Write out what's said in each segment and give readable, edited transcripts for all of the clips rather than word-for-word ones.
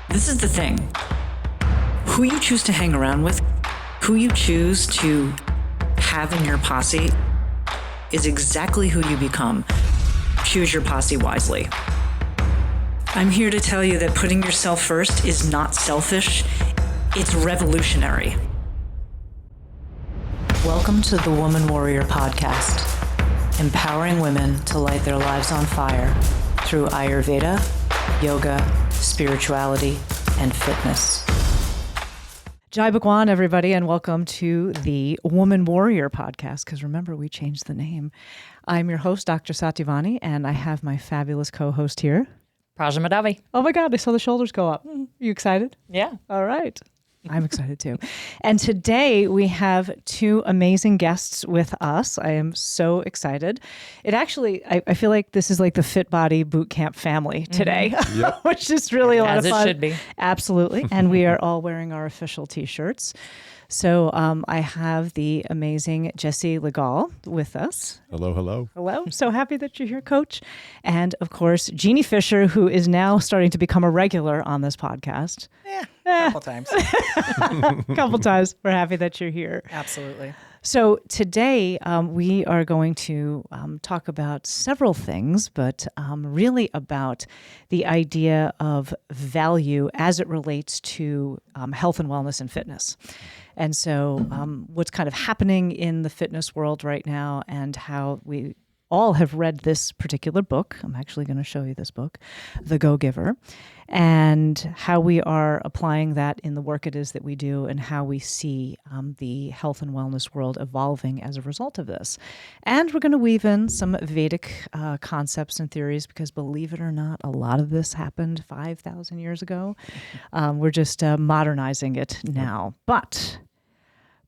This is the thing. Who you choose to hang around with, who you choose to have in your posse, is exactly who you become. Choose your posse wisely. I'm here to tell you that putting yourself first is not selfish, it's revolutionary. Welcome to the Woman Warrior Podcast, empowering women to light their lives on fire through Ayurveda, yoga, spirituality, and fitness. Jai Bhagwan, everybody, and welcome to the Woman Warrior Podcast, because remember, we changed the name. I'm your host, Dr. Satyavani, and I have my fabulous co-host here, Prajna Madhavi. Oh my God, I saw the shoulders go up. Are you excited? Yeah. All right. I'm excited too. And today we have two amazing guests with us. I am so excited. It actually, I feel like this is like the Fit Body Boot Camp family today, which is really a lot of fun. As it should be. Absolutely. And we are all wearing our official t-shirts. So I have the amazing Jessie Legoll with us. Hello, hello. Hello. So happy that you're here, Coach. And of course, Jeanne Fisher, who is now starting to become a regular on this podcast. A couple times. Couple times. We're happy that you're here. Absolutely. So today we are going to talk about several things, but really about the idea of value as it relates to health and wellness and fitness. And so what's kind of happening in the fitness world right now, and how we all have read this particular book. I'm actually going to show you this book, The Go-Giver, and how we are applying that in the work it is that we do, and how we see the health and wellness world evolving as a result of this. And we're going to weave in some Vedic concepts and theories, because believe it or not, a lot of this happened 5,000 years ago. We're just modernizing it now. But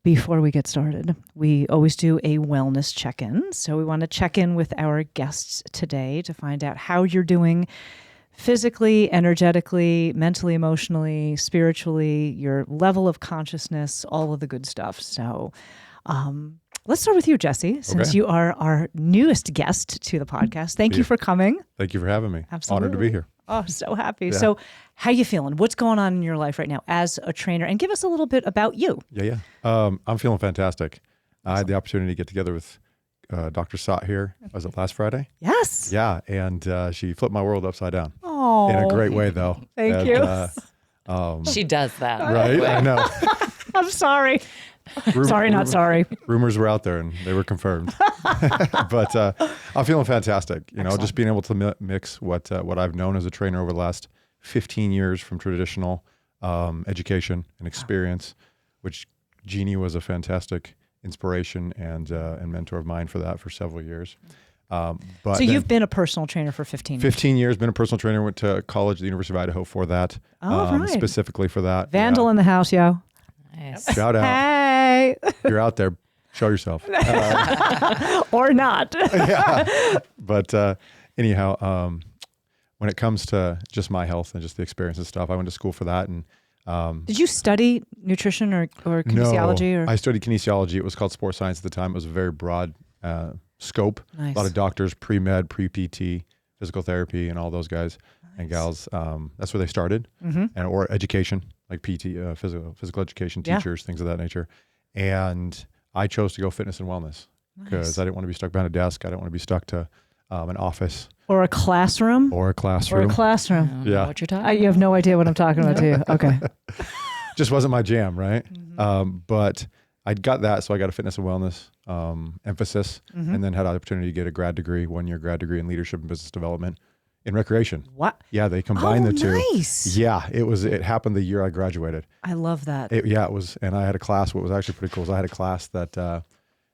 before we get started, we always do a wellness check-in. So we want to check in with our guests today to find out how you're doing physically, energetically, mentally, emotionally, spiritually, your level of consciousness, all of the good stuff. So let's start with you, Jessie, since you are our newest guest to the podcast. Thank you for coming. Thank you for having me. Absolutely. Honored to be here. Oh, so happy. Yeah. So how you feeling? What's going on in your life right now as a trainer? And give us a little bit about you. Yeah. I'm feeling fantastic. I had the opportunity to get together with Dr. Sat here. Was it last Friday? Yes. Yeah, and she flipped my world upside down. Oh, In a great way, though. Thank you. She does that. Right? I know. I'm sorry. Sorry, not sorry. Rumors were out there, and they were confirmed. But I'm feeling fantastic. You know, just being able to mix what I've known as a trainer over the last 15 years from traditional education and experience, which Jeanne was a fantastic inspiration and mentor of mine for that for several years. But so you've been a personal trainer for 15 years? 15 years, been a personal trainer, went to college at the University of Idaho for that, right. specifically for that. Vandal in the house, yo. Nice. Shout out. Hey. You're out there. Show yourself. Or not. Yeah. But anyhow, when it comes to just my health and just the experience and stuff, I went to school for that. And Did you study nutrition or kinesiology? No, I studied kinesiology. It was called sports science at the time. It was a very broad scope. Nice. A lot of doctors, pre-med, pre-PT, physical therapy, and all those guys and gals. That's where they started. Or education, like PT, physical education teachers, things of that nature. And I chose to go fitness and wellness because I didn't want to be stuck behind a desk. I didn't want to be stuck to an office. Or a classroom? Or a classroom. Yeah. What you're talking You have no idea what I'm talking about, do you? Okay. Just wasn't my jam, right? But I got that, so I got a fitness and wellness emphasis, and then had the opportunity to get a 1-year grad degree in leadership and business development in recreation. What? Yeah, they combined the two. Nice. Yeah, it happened the year I graduated. I love that. It was, and I had a class. What was actually pretty cool is I had a class that the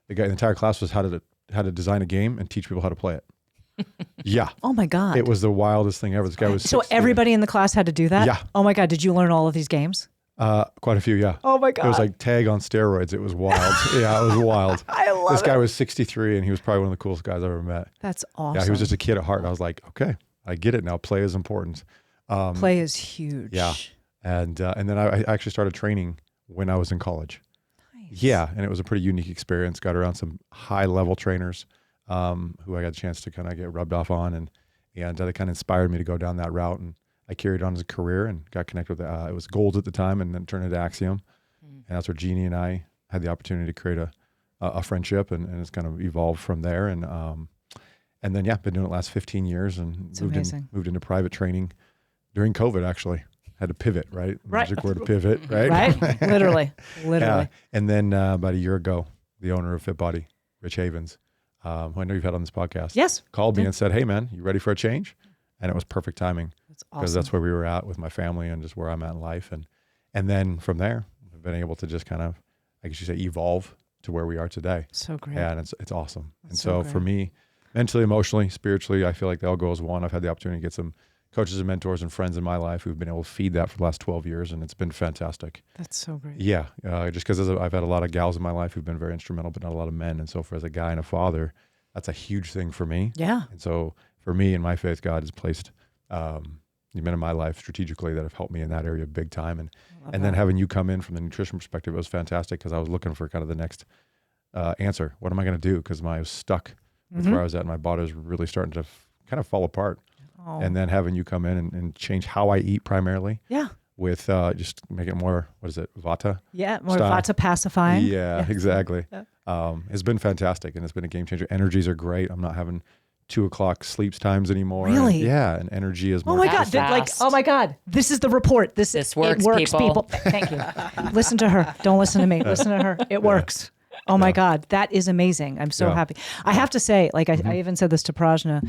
entire class was how to design a game and teach people how to play it. Yeah. Oh my God. It was the wildest thing ever. This guy was So 16. everybody in the class had to do that? Yeah. Oh my God. Did you learn all of these games? Quite a few, yeah. Oh my God. It was like tag on steroids. It was wild. Yeah, it was wild. I love This guy was 63, and he was probably one of the coolest guys I've ever met. That's awesome. Yeah, he was just a kid at heart. And I was like, okay, I get it now. Play is important. Play is huge. Yeah. And then I actually started training when I was in college. Nice. Yeah, and it was a pretty unique experience. Got around some high-level trainers who I got a chance to kind of get rubbed off on, and they kind of inspired me to go down that route. And I carried on as a career and got connected with, it was Gold at the time and then turned into Axiom. And that's where Jeanne and I had the opportunity to create a friendship and it's kind of evolved from there. And then, been doing it the last 15 years and moved into private training during COVID, actually. Had to pivot, right? Magic word pivot, right? Right. Literally. Yeah. And then about a year ago, the owner of FitBody, Rich Havens, who I know you've had on this podcast, yes, called me and said, "Hey man, you ready for a change?" And it was perfect timing. That's awesome. Because that's where we were at with my family and just where I'm at in life. And then from there, I've been able to just kind of, I guess you say, evolve to where we are today. So great. Yeah, and it's awesome. That's and so so for me, mentally, emotionally, spiritually, I feel like they all go as one. I've had the opportunity to get some coaches and mentors and friends in my life who've been able to feed that for the last 12 years, and it's been fantastic. That's so great. Yeah, just because I've had a lot of gals in my life who've been very instrumental, but not a lot of men. And so for as a guy and a father, that's a huge thing for me. Yeah. And so for me in my faith, God has placed men in my life strategically that have helped me in that area big time. And then having you come in from the nutrition perspective, it was fantastic because I was looking for kind of the next answer. What am I going to do? Because I was stuck with where I was at. And my body was really starting to kind of fall apart. Oh. And then having you come in and change how I eat primarily. Yeah. With just make it more, what is it, Vata? Yeah, more style. Vata pacifying. Yeah, exactly. Yeah. It's been fantastic and it's been a game changer. Energies are great. I'm not having 2:00 sleeps times anymore. Really? And energy is more. Oh my God. fast. Oh my God. This is the report. This works, people. Thank you. Listen to her. Don't listen to me. Listen to her. It works. Oh my God. That is amazing. I'm so happy. I have to say, like I even said this to Prajna,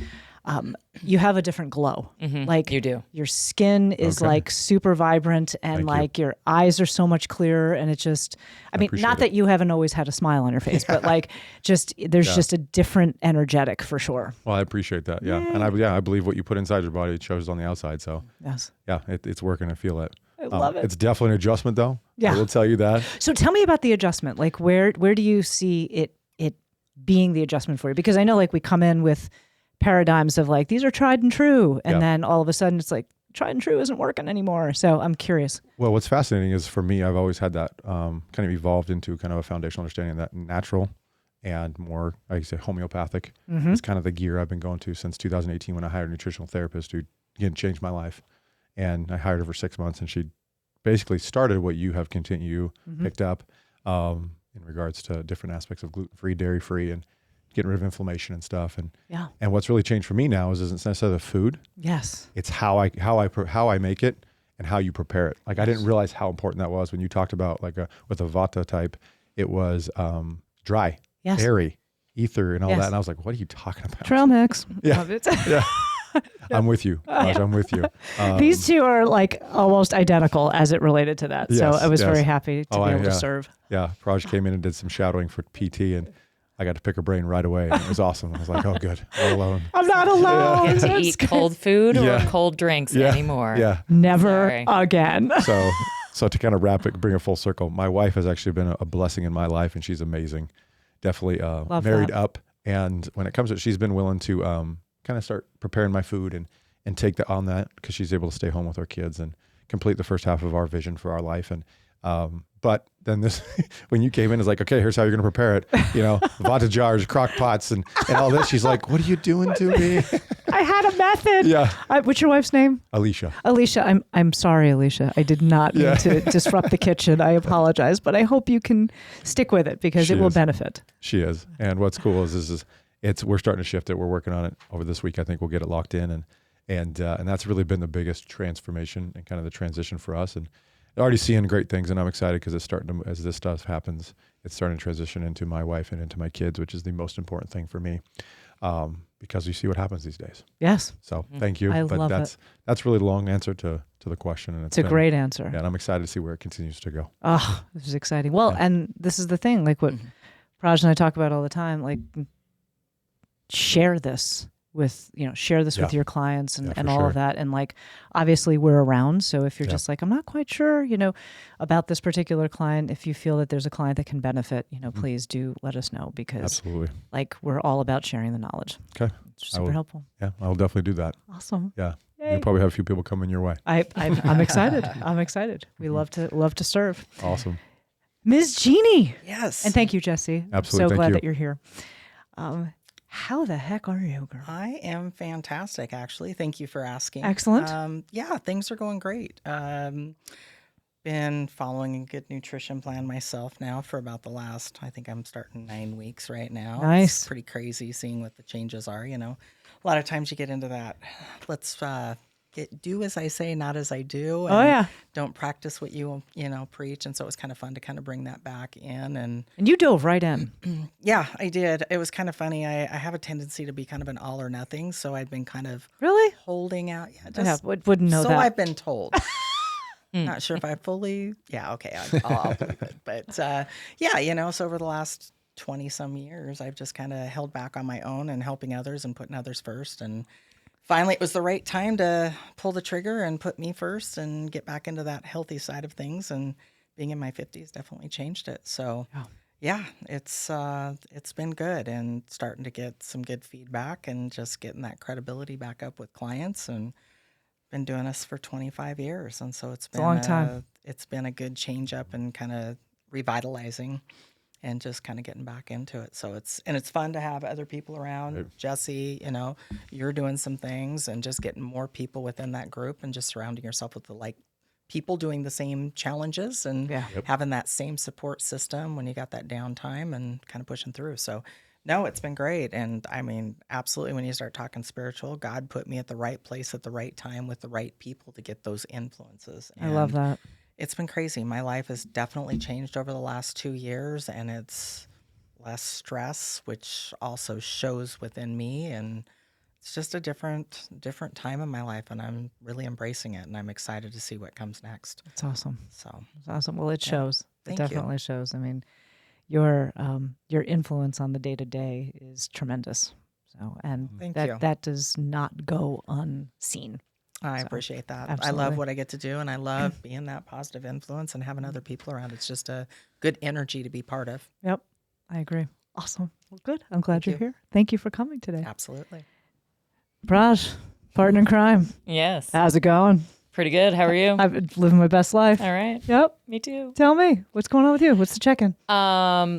you have a different glow. Like You do. your skin is like super vibrant and Thank you. your eyes are so much clearer. And it just, I mean, appreciate not that you haven't always had a smile on your face, but like there's just a different energetic for sure. Well, I appreciate that. Yeah. And I believe what you put inside your body, it shows on the outside. So Yes. yeah, it's working. I feel it. I love it. It's definitely an adjustment though. Yeah. I will tell you that. So tell me about the adjustment. Like where do you see it being the adjustment for you? Because I know like we come in with paradigms of like, these are tried and true. And then all of a sudden it's like tried and true isn't working anymore. So I'm curious. Well, what's fascinating is for me, I've always had that kind of evolved into kind of a foundational understanding that natural and more, like you said, homeopathic is kind of the gear I've been going to since 2018 when I hired a nutritional therapist who again changed my life. And I hired her for 6 months and she basically started what you have picked up in regards to different aspects of gluten-free, dairy-free, and getting rid of inflammation and stuff. And what's really changed for me now is it's necessarily the food. Yes. It's how I make it and how you prepare it. Like I didn't realize how important that was when you talked about like with a Vata type, it was dry, airy, ether, and all that. And I was like, what are you talking about? Trail mix. Yeah. Love it. Yeah. I'm with you. Raj, I'm with you. These two are like almost identical as it related to that. So Yes, I was yes. very happy to be able to serve. Yeah. Raj came in and did some shadowing for PT and I got to pick her brain right away. And it was awesome. I was like, oh, good. All alone. I'm not alone. Get to That's eat good. cold food or Yeah. cold drinks Yeah. anymore. Yeah. Never Sorry. again. So to kind of bring it full circle, my wife has actually been a blessing in my life and she's amazing. Definitely married up. And when it comes to it, she's been willing to kind of start preparing my food and take that on that because she's able to stay home with our kids and complete the first half of our vision for our life. And but then this, when you came in, it's like, okay, here's how you're going to prepare it. You know, Vata jars, crock pots, and all this. She's like, what are you doing to me? I had a method. Yeah. What's your wife's name? Alicia. Alicia, I'm sorry, Alicia. I did not mean to disrupt the kitchen. I apologize, but I hope you can stick with it because it will benefit. She is. And what's cool is we're starting to shift it. We're working on it over this week. I think we'll get it locked in, and that's really been the biggest transformation and kind of the transition for us. And already seeing great things, and I'm excited because it's starting to, as this stuff happens, it's starting to transition into my wife and into my kids, which is the most important thing for me, because you see what happens these days. Yes. So thank you. I love that's really the long answer to the question, and it's a great answer. Yeah, and I'm excited to see where it continues to go. Oh, this is exciting. Well, and this is the thing, like what Praj and I talk about all the time, like share this with your clients and all of that. And like, obviously we're around. So if you're just like, I'm not quite sure, about this particular client, if you feel that there's a client that can benefit, please do let us know because absolutely, like we're all about sharing the knowledge. Okay. It's super helpful. Yeah. I'll definitely do that. Awesome. Yeah. Yay. You'll probably have a few people coming your way. I'm excited. I'm excited. We love to serve. Awesome. Ms. Jeanne. Yes. And thank you, Jesse. Absolutely. So glad that you're here. How the heck are you, girl? I am fantastic, actually. Thank you for asking. Excellent. Yeah, things are going great. Been following a good nutrition plan myself now for about the last, I think I'm starting 9 weeks right now. Nice. It's pretty crazy seeing what the changes are, A lot of times you get into that, let's do as I say, not as I do. And don't practice what you preach. And so it was kind of fun to kind of bring that back in. And you dove right in. yeah, I did. It was kind of funny. I have a tendency to be kind of an all or nothing. So I'd been kind of Really holding out. Yeah, just, wouldn't know so that. I've been told. Not sure if I fully, okay, I'll believe it. But so over the last 20 some years, I've just kind of held back on my own and helping others and putting others first. And finally, it was the right time to pull the trigger and put me first and get back into that healthy side of things. And being in my 50s definitely changed it. So it's been good and starting to get some good feedback and just getting that credibility back up with clients, and been doing this for 25 years. And so it's been a long time. It's been a good change up and kind of revitalizing and just kind of getting back into it. So it's fun to have other people around. Right. Jesse, you're doing some things and just getting more people within that group and just surrounding yourself with the people doing the same challenges and having that same support system when you got that downtime and kind of pushing through. So no, it's been great. And I mean, absolutely, when you start talking spiritual, God put me at the right place at the right time with the right people to get those influences. And I love that. It's been crazy. My life has definitely changed over the last 2 years, and it's less stress, which also shows within me. And it's just a different time in my life, and I'm really embracing it, and I'm excited to see what comes next. It's awesome. So it's awesome. Well, it shows. Thank It definitely shows. I mean, your influence on the day-to-day is tremendous. So, and that does not go unseen. I appreciate that. Absolutely. I love what I get to do, and I love being that positive influence and having other people around. It's just a good energy to be part of. Yep, I agree. Awesome. Well, good. I'm glad you're here. Thank you for coming today. Absolutely. Praj, partner in crime. Yes. How's it going? Pretty good. How are you? I've been living my best life. All right. Yep. Me too. Tell me, what's going on with you? What's the check-in?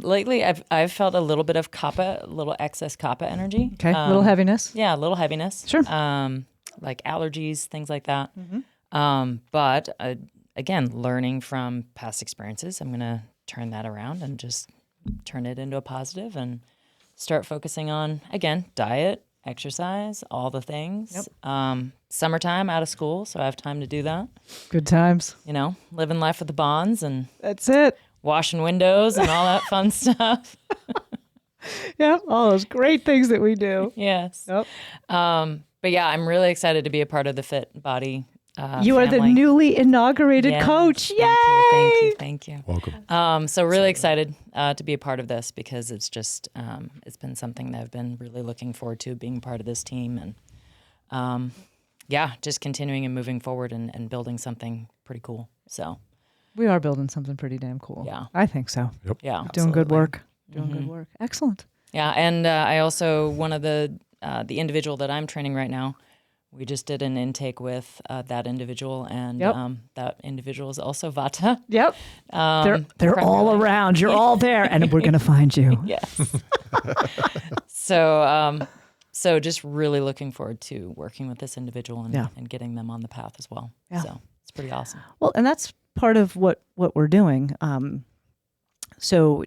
Lately, I've felt a little bit of kapha, a little excess kapha energy. Okay. A little heaviness. Yeah, a little heaviness. Sure. Like allergies, things like that. But again, learning from past experiences, I'm going to turn that around and just turn it into a positive and start focusing on, again, diet, exercise, all the things. Yep. Summertime, out of school, so I have time to do that. Good times. Living life with the bonds and that's it. Washing windows and all that fun stuff. Yeah, all those great things that we do. Yes. Yep. But yeah, I'm really excited to be a part of the Fit Body you are the newly inaugurated coach. Yay! Thank you. Welcome. So really excited to be a part of this because it's just, it's been something that I've been really looking forward to, being part of this team and just continuing and moving forward and building something pretty cool. So we are building something pretty damn cool. Yeah. I think so. Yep. Yeah. Doing good work. Good work. Excellent. Yeah. And I also, one of the individual that I'm training right now, we just did an intake with that individual, and that individual is also Vata. Yep. They're all around. You're all there, and we're going to find you. Yes. So just really looking forward to working with this individual and getting them on the path as well. Yeah. So it's pretty awesome. Well, and that's part of what we're doing. So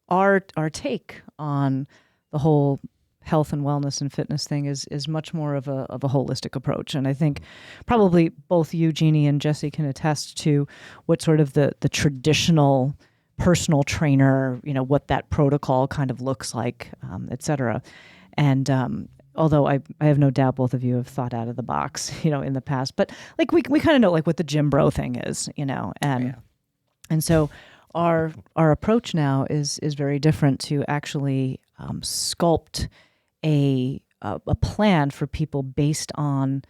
our take on the whole health and wellness and fitness thing is much more of a holistic approach. And I think probably both you, Jeannie, and Jesse can attest to what sort of the traditional personal trainer, what that protocol kind of looks like, et cetera. And although I have no doubt both of you have thought out of the box, in the past, but like we kind of know like what the gym bro thing is, and so our approach now is very different to actually sculpt a plan for people based on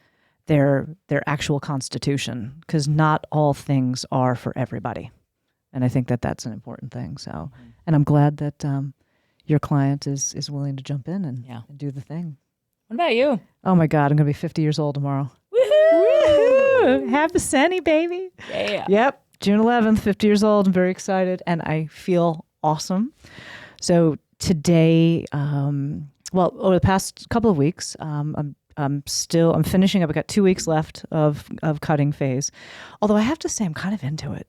their actual constitution, because not all things are for everybody, and I think that that's an important thing. So, and I'm glad that your client is willing to jump in and do the thing. What about you? Oh my God, I'm gonna be 50 years old tomorrow. Woohoo! Happy Sunny, baby. Yeah. Yep. June 11th, 50 years old. I'm very excited, and I feel awesome. So today, well, over the past couple of weeks, I'm finishing up. I got 2 weeks left of cutting phase. Although I have to say, I'm kind of into it.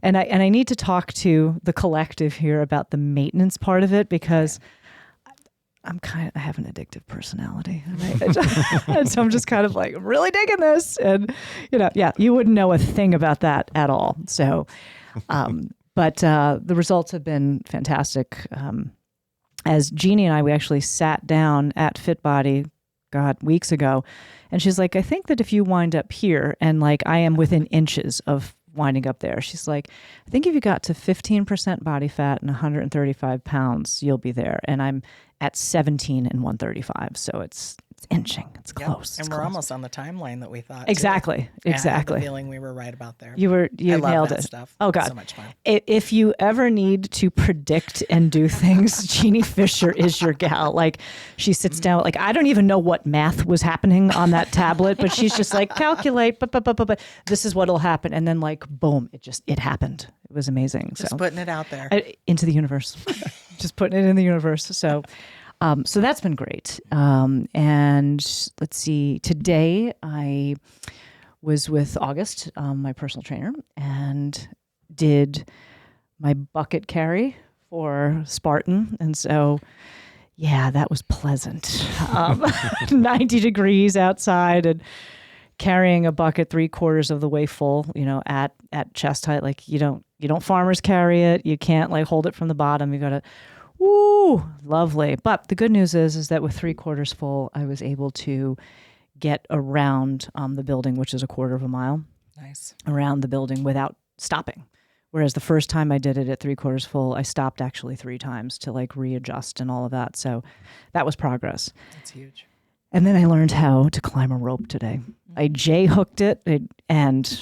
And I need to talk to the collective here about the maintenance part of it, because I have an addictive personality. And so I'm just kind of like, I'm really digging this. And, you wouldn't know a thing about that at all. So, but the results have been fantastic. As Jeanne and I, we actually sat down at FitBody, weeks ago. And she's like, I think that if you wind up here, and like I am within inches of winding up there, she's like, I think if you got to 15% body fat and 135 pounds, you'll be there. And I'm at 17 and 135. So it's inching. It's close. And we're almost on the timeline that we thought. Exactly. Too. I had the feeling we were right about there. You I love nailed that it. stuff. Oh God. So much fun. If you ever need to predict and do things, Jeanne Fisher is your gal. Like, she sits down, like, I don't even know what math was happening on that tablet, but she's just like, calculate, but this is what'll happen. And then like, boom, it happened. It was amazing. Just putting it out there. Into the universe. Just putting it in the universe. So that's been great. And let's see, today I was with August, my personal trainer, and did my bucket carry for Spartan. And so, yeah, that was pleasant. 90 degrees outside and carrying a bucket 3/4 of the way full, at chest height. Like, you don't farmers carry it. You can't like hold it from the bottom. You got to, ooh, lovely. But the good news is that with 3/4 full, I was able to get around the building, which is 1/4 mile. Nice. Around the building without stopping. Whereas the first time I did it at 3/4 full, I stopped actually 3 times to like readjust and all of that. So that was progress. That's huge. And then I learned how to climb a rope today. I J-hooked it and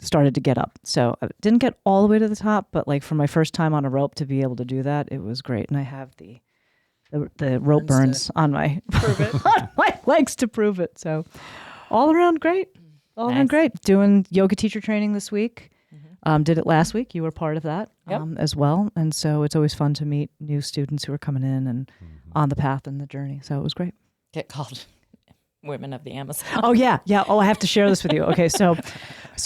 started to get up. So I didn't get all the way to the top, but like for my first time on a rope to be able to do that, it was great. And I have the rope burns on my on my legs to prove it. So all around great. All around great. Doing yoga teacher training this week. Did it last week. You were part of that as well. And so it's always fun to meet new students who are coming in and on the path and the journey. So it was great. Get called Women of the Amazon. Oh, yeah. Yeah. Oh, I have to share this with you. Okay. So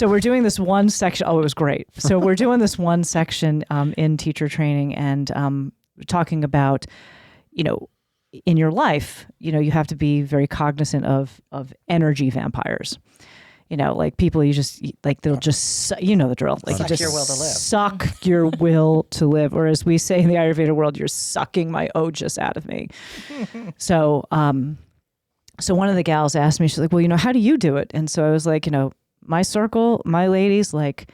we're doing this one section. Oh, it was great. So we're doing this one section in teacher training and talking about, in your life, you have to be very cognizant of energy vampires. Like people you just like, they'll just, the drill. Like suck you just your will to live. Suck your will to live. Or as we say in the Ayurveda world, you're sucking my ojas out of me. So one of the gals asked me, she's like, well, how do you do it? And so I was like, my circle, my ladies, like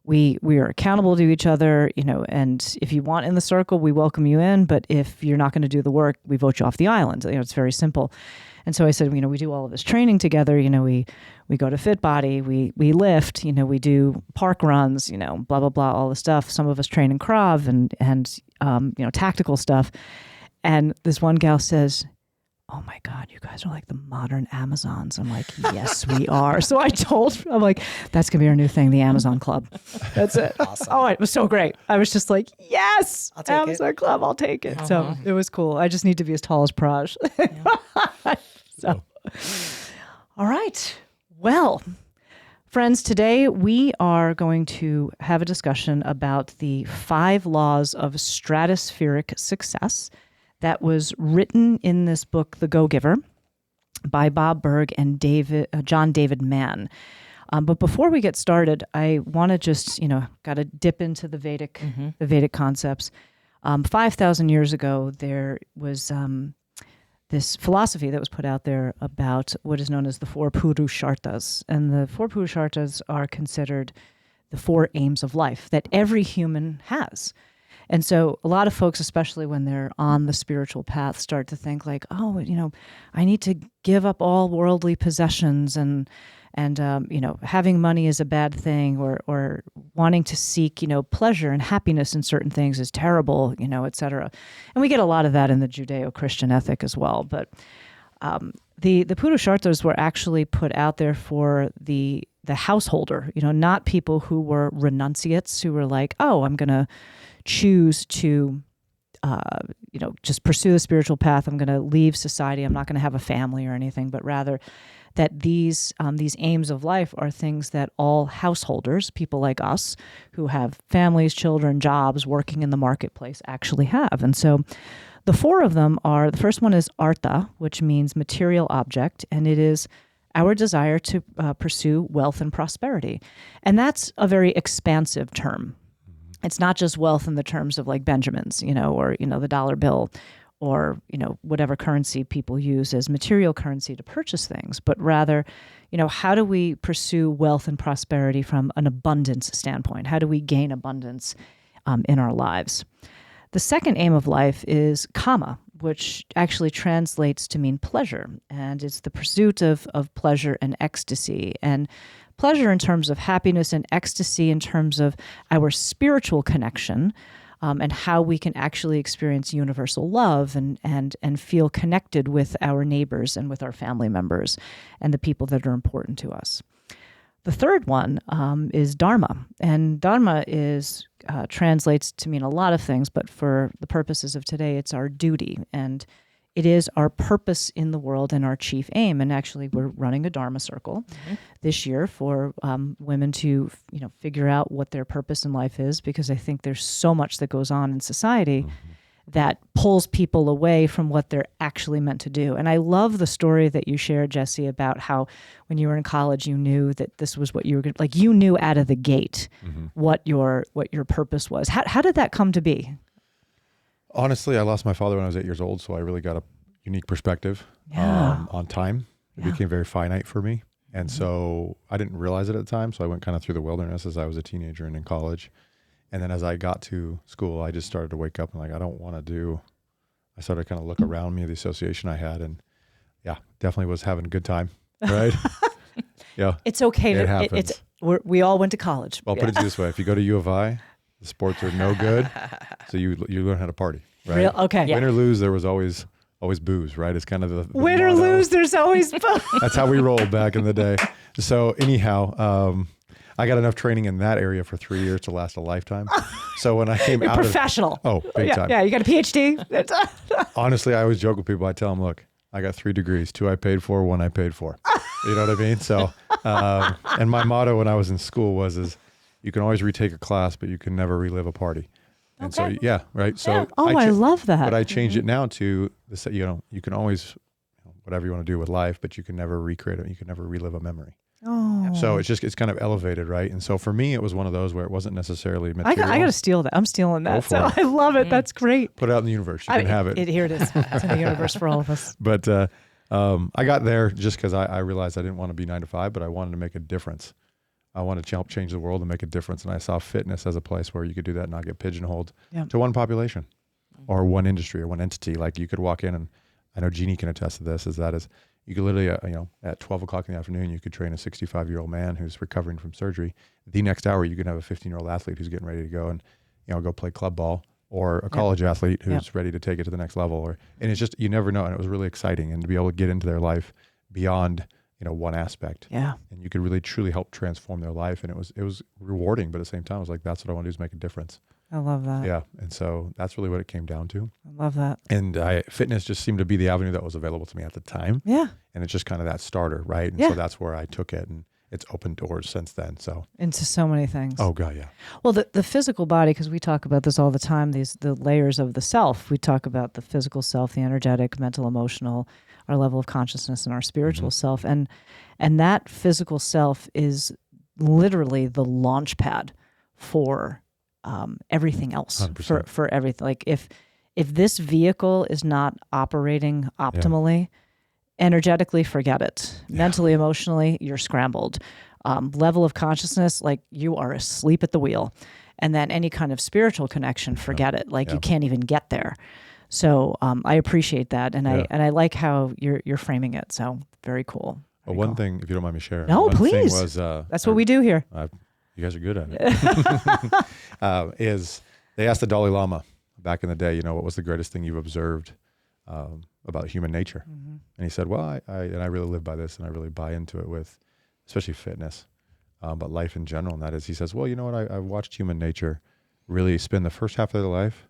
we are accountable to each other, and if you want in the circle, we welcome you in. But if you're not going to do the work, we vote you off the island. It's very simple. And so I said, we do all of this training together. We go to FitBody, we lift, we do park runs, blah, blah, blah, all the stuff. Some of us train in Krav and tactical stuff. And this one gal says, oh my God, you guys are like the modern Amazons. I'm like, yes, we are. So I told her, I'm like, that's going to be our new thing, the Amazon Club. That's it. Awesome. Oh, it was so great. I was just like, yes, I'll take Amazon Club, I'll take it. So it was cool. I just need to be as tall as Praj. So, all right. Well, friends, today we are going to have a discussion about the 5 laws of stratospheric success that was written in this book, The Go-Giver, by Bob Berg and John David Mann. But before we get started, I want to just, got to dip into the Vedic concepts. 5,000 years ago, there was this philosophy that was put out there about what is known as the 4 Purusharthas. And the 4 Purusharthas are considered the 4 aims of life that every human has. And so a lot of folks, especially when they're on the spiritual path, start to think like, oh, I need to give up all worldly possessions and having money is a bad thing, or wanting to seek, pleasure and happiness in certain things is terrible, et cetera. And we get a lot of that in the Judeo-Christian ethic as well. But the Purusharthas were actually put out there for the householder, not people who were renunciates, who were like, oh, I'm going to choose to just pursue the spiritual path. I'm going to leave society. I'm not going to have a family or anything, but rather that these aims of life are things that all householders, people like us who have families, children, jobs, working in the marketplace actually have. And so the four of them are, the first one is artha, which means material object, and it is our desire to pursue wealth and prosperity. And that's a very expansive term. It's not just wealth in the terms of like Benjamins, or, the dollar bill, or, whatever currency people use as material currency to purchase things, but rather, how do we pursue wealth and prosperity from an abundance standpoint? How do we gain abundance in our lives? The second aim of life is kama, which actually translates to mean pleasure. And it's the pursuit of pleasure and ecstasy. And pleasure in terms of happiness, and ecstasy in terms of our spiritual connection, and how we can actually experience universal love and feel connected with our neighbors and with our family members and the people that are important to us. The third one is dharma, and dharma translates to mean a lot of things, but for the purposes of today, it's our duty, and it is our purpose in the world and our chief aim. And actually, we're running a Dharma circle this year for women to, figure out what their purpose in life is, because I think there's so much that goes on in society that pulls people away from what they're actually meant to do. And I love the story that you shared, Jesse, about how when you were in college, you knew that this was what you were going to, like, you knew out of the gate what your purpose was. How did that come to be? Honestly, I lost my father when I was 8 years old, so I really got a unique perspective on time. It became very finite for me. And so I didn't realize it at the time, so I went kind of through the wilderness as I was a teenager and in college. And then as I got to school, I just started to wake up and I started to kind of look around me, the association I had, and definitely was having a good time, right? Yeah. It's okay. It happens. We all went to college. Well, put it this way. If you go to U of I, the sports are no good, so you learn how to party, right? Okay. Win or lose, there was always booze, right? It's kind of the win or lose, there's always booze. That's how we rolled back in the day. So anyhow, I got enough training in that area for 3 years to last a lifetime. So when I came out professional. Big time. Yeah, you got a PhD. Honestly, I always joke with people. I tell them, look, I got 3 degrees, 2 I paid for, 1 I paid for. You know what I mean? So, and my motto when I was in school is you can always retake a class, but you can never relive a party. And so, right. So, I love that. But I changed it now to you can always, whatever you want to do with life, but you can never recreate it. You can never relive a memory. Oh. So it's kind of elevated, right? And so for me, it was one of those where it wasn't necessarily material. I got to steal that. I'm stealing that. So I love it. That's great. Put it out in the universe. You can have it. Here it is. It's in the universe for all of us. But I got there just because I realized I didn't want to be 9 to 5, but I wanted to make a difference. I wanted to help change the world and make a difference. And I saw fitness as a place where you could do that and not get pigeonholed to one population or one industry or one entity. Like you could walk in, and I know Jeanne can attest to this, you could literally, at 12 o'clock in the afternoon, you could train a 65-year-old man who's recovering from surgery. The next hour, you could have a 15-year-old athlete who's getting ready to go and, go play club ball, or a college athlete who's ready to take it to the next level. And it's just, you never know. And it was really exciting. And to be able to get into their life beyond, one aspect. Yeah. And you could really, truly help transform their life. And it was rewarding, but at the same time, I was like, that's what I want to do, is make a difference. I love that. Yeah. And so that's really what it came down to. I love that. And fitness just seemed to be the avenue that was available to me at the time. Yeah. And it's just kind of that starter, right? And so that's where I took it, and it's opened doors since then. So into so many things. Oh God, yeah. Well, the physical body, because we talk about this all the time, the layers of the self. We talk about the physical self, the energetic, mental, emotional, our level of consciousness, and our spiritual self. And that physical self is literally the launch pad for everything else, 100%. for everything. Like if this vehicle is not operating optimally, energetically, forget it. Mentally, emotionally, you're scrambled. Level of consciousness, like you are asleep at the wheel. And then any kind of spiritual connection, forget it. Like you can't even get there. So I appreciate that, and I like how you're framing it. So very cool. Well, one thing, if you don't mind me sharing. No, one please. Thing was, that's what we do here. You guys are good at it. Is they asked the Dalai Lama back in the day, what was the greatest thing you've observed about human nature? And he said, well, I really live by this, and I really buy into it with, especially fitness, but life in general. And that is, he says, well, you know what? I watched human nature really spend the first half of their life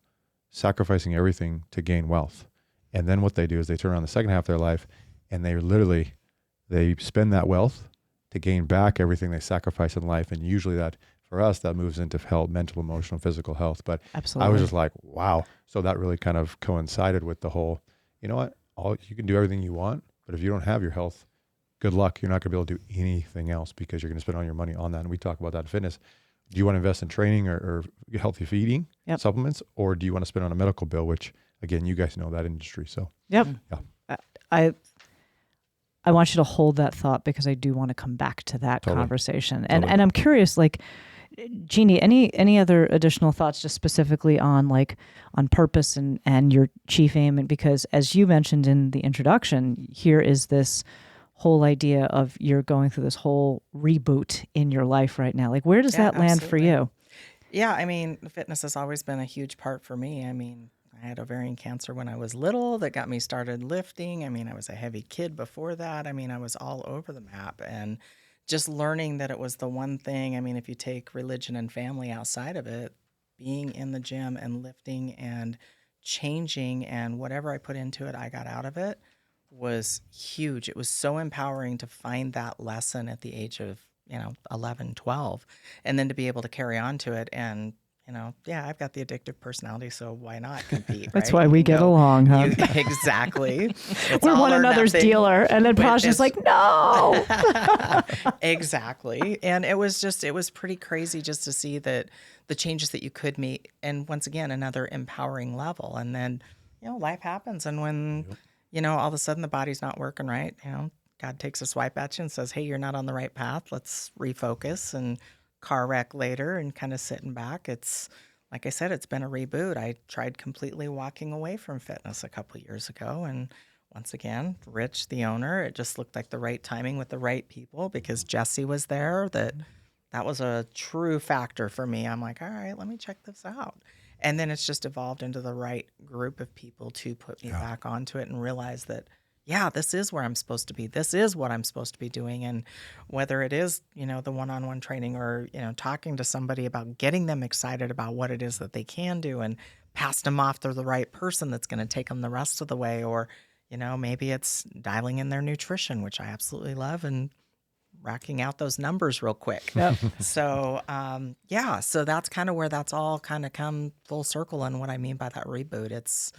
sacrificing everything to gain wealth. And then what they do is they turn around the second half of their life and they spend that wealth to gain back everything they sacrificed in life. And usually that, for us, that moves into health, mental, emotional, physical health. But Absolutely. I was just like, wow. So that really kind of coincided with the whole, you know what, you can do everything you want, but if you don't have your health, good luck. You're not going to be able to do anything else because you're going to spend all your money on that. And we talk about that in fitness. Do you want to invest in training or healthy feeding, supplements, or do you want to spend on a medical bill, which, again, you guys know that industry. So, yeah. I want you to hold that thought because I do want to come back to that conversation. And I'm curious, like, Jeanne, any other additional thoughts just specifically on purpose and your chief aim? And because as you mentioned in the introduction, here is this whole idea of you're going through this whole reboot in your life right now. Like, where does that land for you? Yeah, I mean, fitness has always been a huge part for me. I mean, I had ovarian cancer when I was little that got me started lifting. I mean, I was a heavy kid before that. I mean, I was all over the map, and just learning that it was the one thing. I mean, if you take religion and family outside of it, being in the gym and lifting and changing and whatever I put into it, I got out of it, was huge. It was so empowering to find that lesson at the age of, 11, 12, and then to be able to carry on to it. And, I've got the addictive personality, so why not compete? That's right? why we get along, huh? Exactly. It's We're all one or another's nothing. dealer. And then Prajna's like, no. Exactly. And it was pretty crazy just to see that the changes that you could make. And once again, another empowering level. And then, life happens. And when, all of a sudden the body's not working right, God takes a swipe at you and says, hey, you're not on the right path. Let's refocus, and car wreck later and kind of sitting back. It's, like I said, it's been a reboot. I tried completely walking away from fitness a couple of years ago. And once again, Rich, the owner, it just looked like the right timing with the right people because Jesse was there. That was a true factor for me. I'm like, all right, let me check this out. And then it's just evolved into the right group of people to put me back onto it and realize that, this is where I'm supposed to be. This is what I'm supposed to be doing. And whether it is, the one-on-one training or, talking to somebody about getting them excited about what it is that they can do and pass them off to the right person that's going to take them the rest of the way. Or, maybe it's dialing in their nutrition, which I absolutely love, and racking out those numbers real quick. Yep. So, so that's kind of where that's all kind of come full circle. And what I mean by that reboot,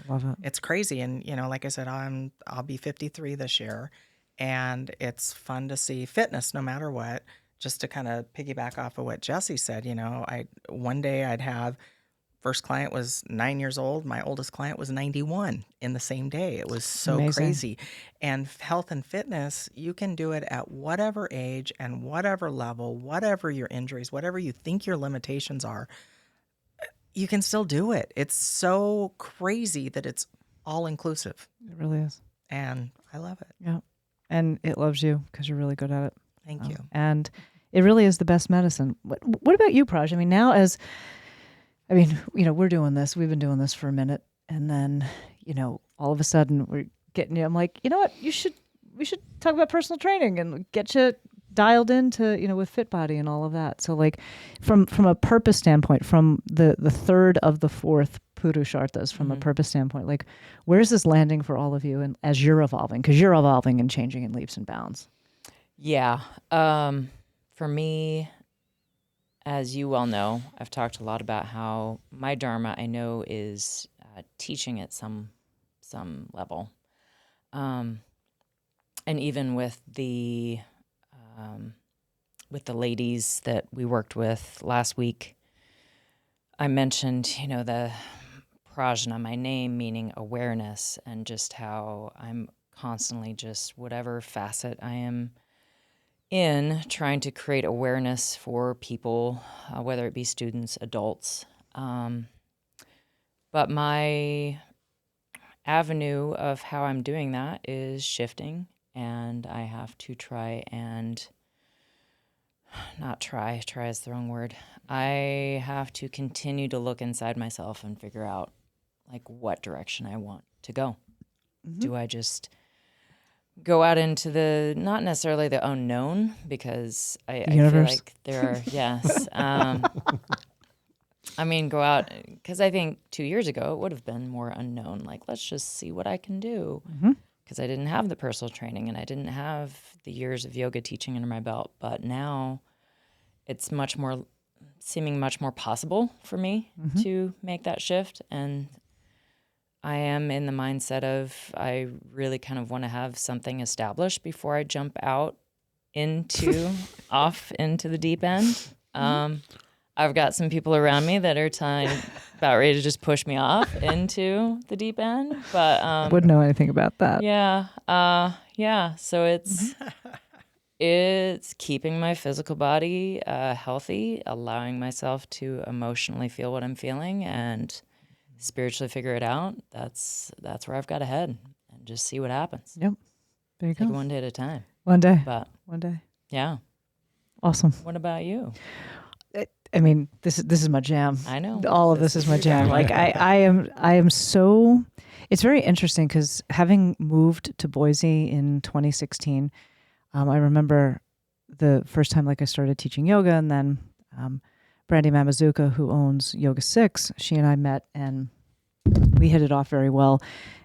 Love it. it's crazy. And, like I said, I'll be 53 this year, and it's fun to see fitness no matter what. Just to kind of piggyback off of what Jesse said, one day I'd have first client was 9 years old. My oldest client was 91 in the same day. It was so Amazing. crazy. And health and fitness, you can do it at whatever age and whatever level, whatever your injuries, whatever you think your limitations are, you can still do it. It's so crazy that it's all inclusive. It really is. And I love it. Yeah. And it loves you because you're really good at it. Thank you. And it really is the best medicine. What about you, Praj? I mean, now we're doing this. We've been doing this for a minute. And then, all of a sudden we're getting you. I'm like, you know what? We should talk about personal training and get you dialed into, with Fit Body and all of that. So like from a purpose standpoint, from the third of the fourth Purusharthas, from a purpose standpoint, like where's this landing for all of you and as you're evolving? Because you're evolving and changing in leaps and bounds. Yeah. For me, as you well know, I've talked a lot about how my Dharma, I know, is teaching at some level. And even with the ladies that we worked with last week, I mentioned, the Prajna, my name meaning awareness, and just how I'm constantly just whatever facet I am in trying to create awareness for people, whether it be students, adults. But my avenue of how I'm doing that is shifting, and I have to try is the wrong word. I have to continue to look inside myself and figure out like what direction I want to go. Mm-hmm. Do I just go out into the, not necessarily the unknown, because I feel like there are, yes. I mean, go out, because I think 2 years ago it would have been more unknown. Like, let's just see what I can do. Because I didn't have the personal training and I didn't have the years of yoga teaching under my belt. But now it's seeming much more possible for me to make that shift. And I am in the mindset of I really kind of want to have something established before I jump out off into the deep end. I've got some people around me that are about ready to just push me off into the deep end, but Wouldn't know anything about that. yeah. So it's keeping my physical body healthy, allowing myself to emotionally feel what I'm feeling, and spiritually figure it out. That's where I've got to head, and just see what happens. Yep. There you Take go. it one day at a time. One day. But One day. yeah. Awesome. What about you? I mean, this is my jam. I know. All of this is my jam. Like I am so. It's very interesting because having moved to Boise in 2016, I remember the first time like I started teaching yoga, and then Brandy Mamazuka, who owns Yoga 6, she and I met and we hit it off very well.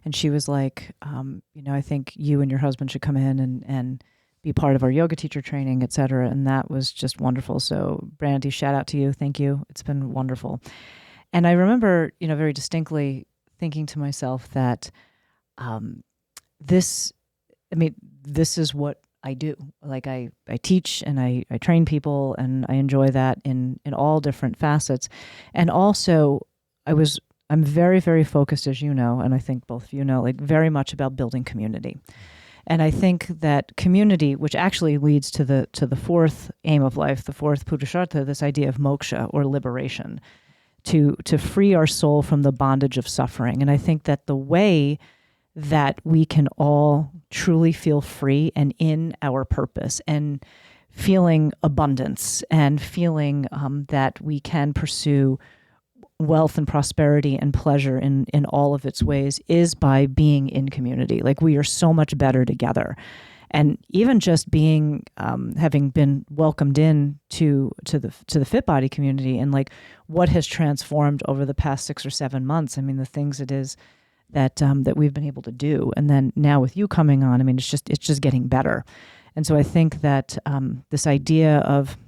And she was like, I think you and your husband should come in and be part of our yoga teacher training, et cetera. And that was just wonderful. So Brandy, shout out to you. Thank you. It's been wonderful. And I remember, very distinctly thinking to myself that this is what I do. Like I teach and I train people, and I enjoy that in all different facets. And also I'm very, very focused, as you know, and I think both of you know, like very much about building community. And I think that community, which actually leads to the fourth aim of life, the fourth Purushartha, this idea of moksha or liberation, to free our soul from the bondage of suffering. And I think that the way that we can all truly feel free and in our purpose and feeling abundance and feeling that we can pursue wealth and prosperity and pleasure in all of its ways is by being in community. Like we are so much better together. And even just being, having been welcomed in to the Fit Body community, and like what has transformed over the past 6 or 7 months. I mean, the things it is that we've been able to do. And then now with you coming on, I mean, it's just getting better. And so I think that this idea of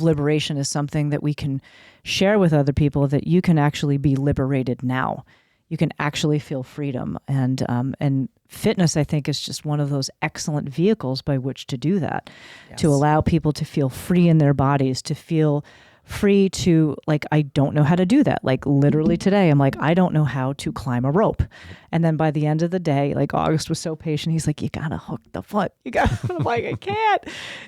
liberation is something that we can share with other people, that you can actually be liberated now. You can actually feel freedom. And fitness, I think, is just one of those excellent vehicles by which to do that, to allow people to feel free in their bodies, to feel free to, like, I don't know how to do that. Like literally today, I'm like, I don't know how to climb a rope. And then by the end of the day, like August was so patient. He's like, you gotta hook the foot. I'm like, I can't.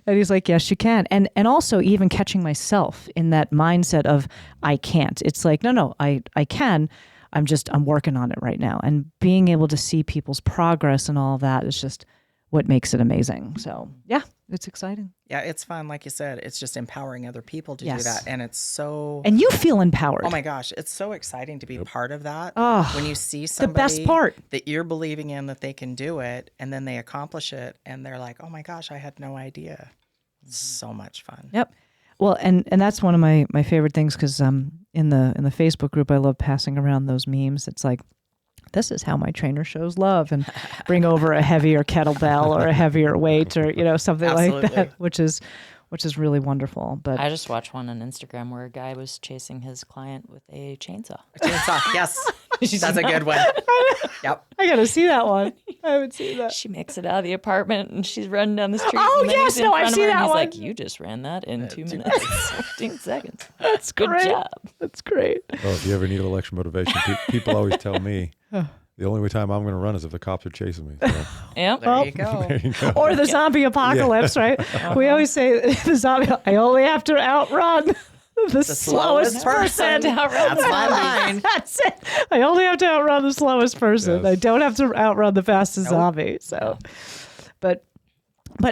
And he's like, yes, you can. And also even catching myself in that mindset of I can't. It's like, no, I can. I'm working on it right now. And being able to see people's progress and all of that is just what makes it amazing. So yeah, it's exciting. Yeah, it's fun. Like you said, it's just empowering other people to do that. And it's so... And you feel empowered. Oh my gosh, it's so exciting to be part of that. Oh, when you see somebody the best part that you're believing in, that they can do it, and then they accomplish it, and they're like, oh my gosh, I had no idea. It's so much fun. Yep. Well, and that's one of my favorite things, because in the Facebook group, I love passing around those memes. It's like, this is how my trainer shows love, and bring over a heavier kettlebell or a heavier weight or something like that, which is really wonderful. But I just watched one on Instagram where a guy was chasing his client with a chainsaw. Yes. That's a good one. Yep. I got to see that one. I haven't seen that. She makes it out of the apartment and she's running down the street. Oh, and then yes. he's in front I've of seen her, and that he's one. like, you just ran that in 2 minutes, 15 seconds. That's Good great. job. That's great. Oh, if you ever need a little extra motivation, people always tell me the only time I'm going to run is if the cops are chasing me. So. Yep. There you go. There you go. Or the zombie apocalypse, right? We always say the zombie, I only have to outrun the slowest person. That's my line. That's it. I only have to outrun the slowest person. Yes. I don't have to outrun the fastest zombie. So, but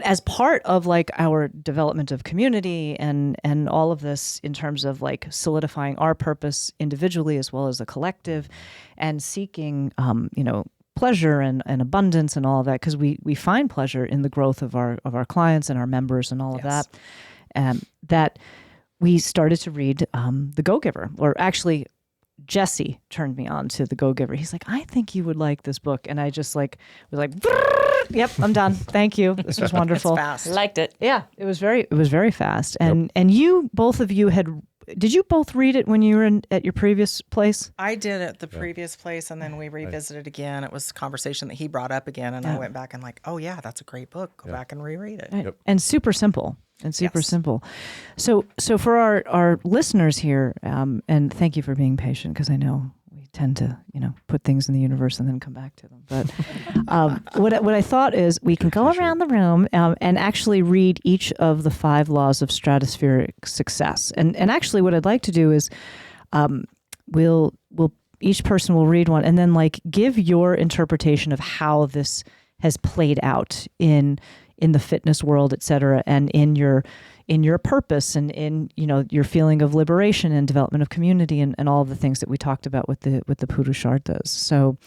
as part of like our development of community and all of this in terms of like solidifying our purpose individually as well as the collective, and seeking pleasure and abundance and all of that, because we find pleasure in the growth of our clients and our members and all of that, that we started to read The Go-Giver, or actually Jesse turned me on to The Go-Giver. He's like, I think you would like this book. And I just was like, yep, I'm done. Thank you. This was wonderful. It's fast. Liked it. Yeah, it was very fast. And you, both of you did you both read it when you were at your previous place? I did at the previous place, and then we revisited again. It was a conversation that he brought up again, and I went back and like, oh yeah, that's a great book. Go back and reread it. Right. And super simple. Simple. So for our listeners here, and thank you for being patient, because I know we tend to, put things in the universe and then come back to them. But what I thought is we can go around the room and actually read each of the 5 laws of stratospheric success. And actually what I'd like to do is we'll each person will read one and then like give your interpretation of how this has played out in the fitness world, et cetera, and in your purpose and in, your feeling of liberation and development of community and all of the things that we talked about with the Purusharthas. So,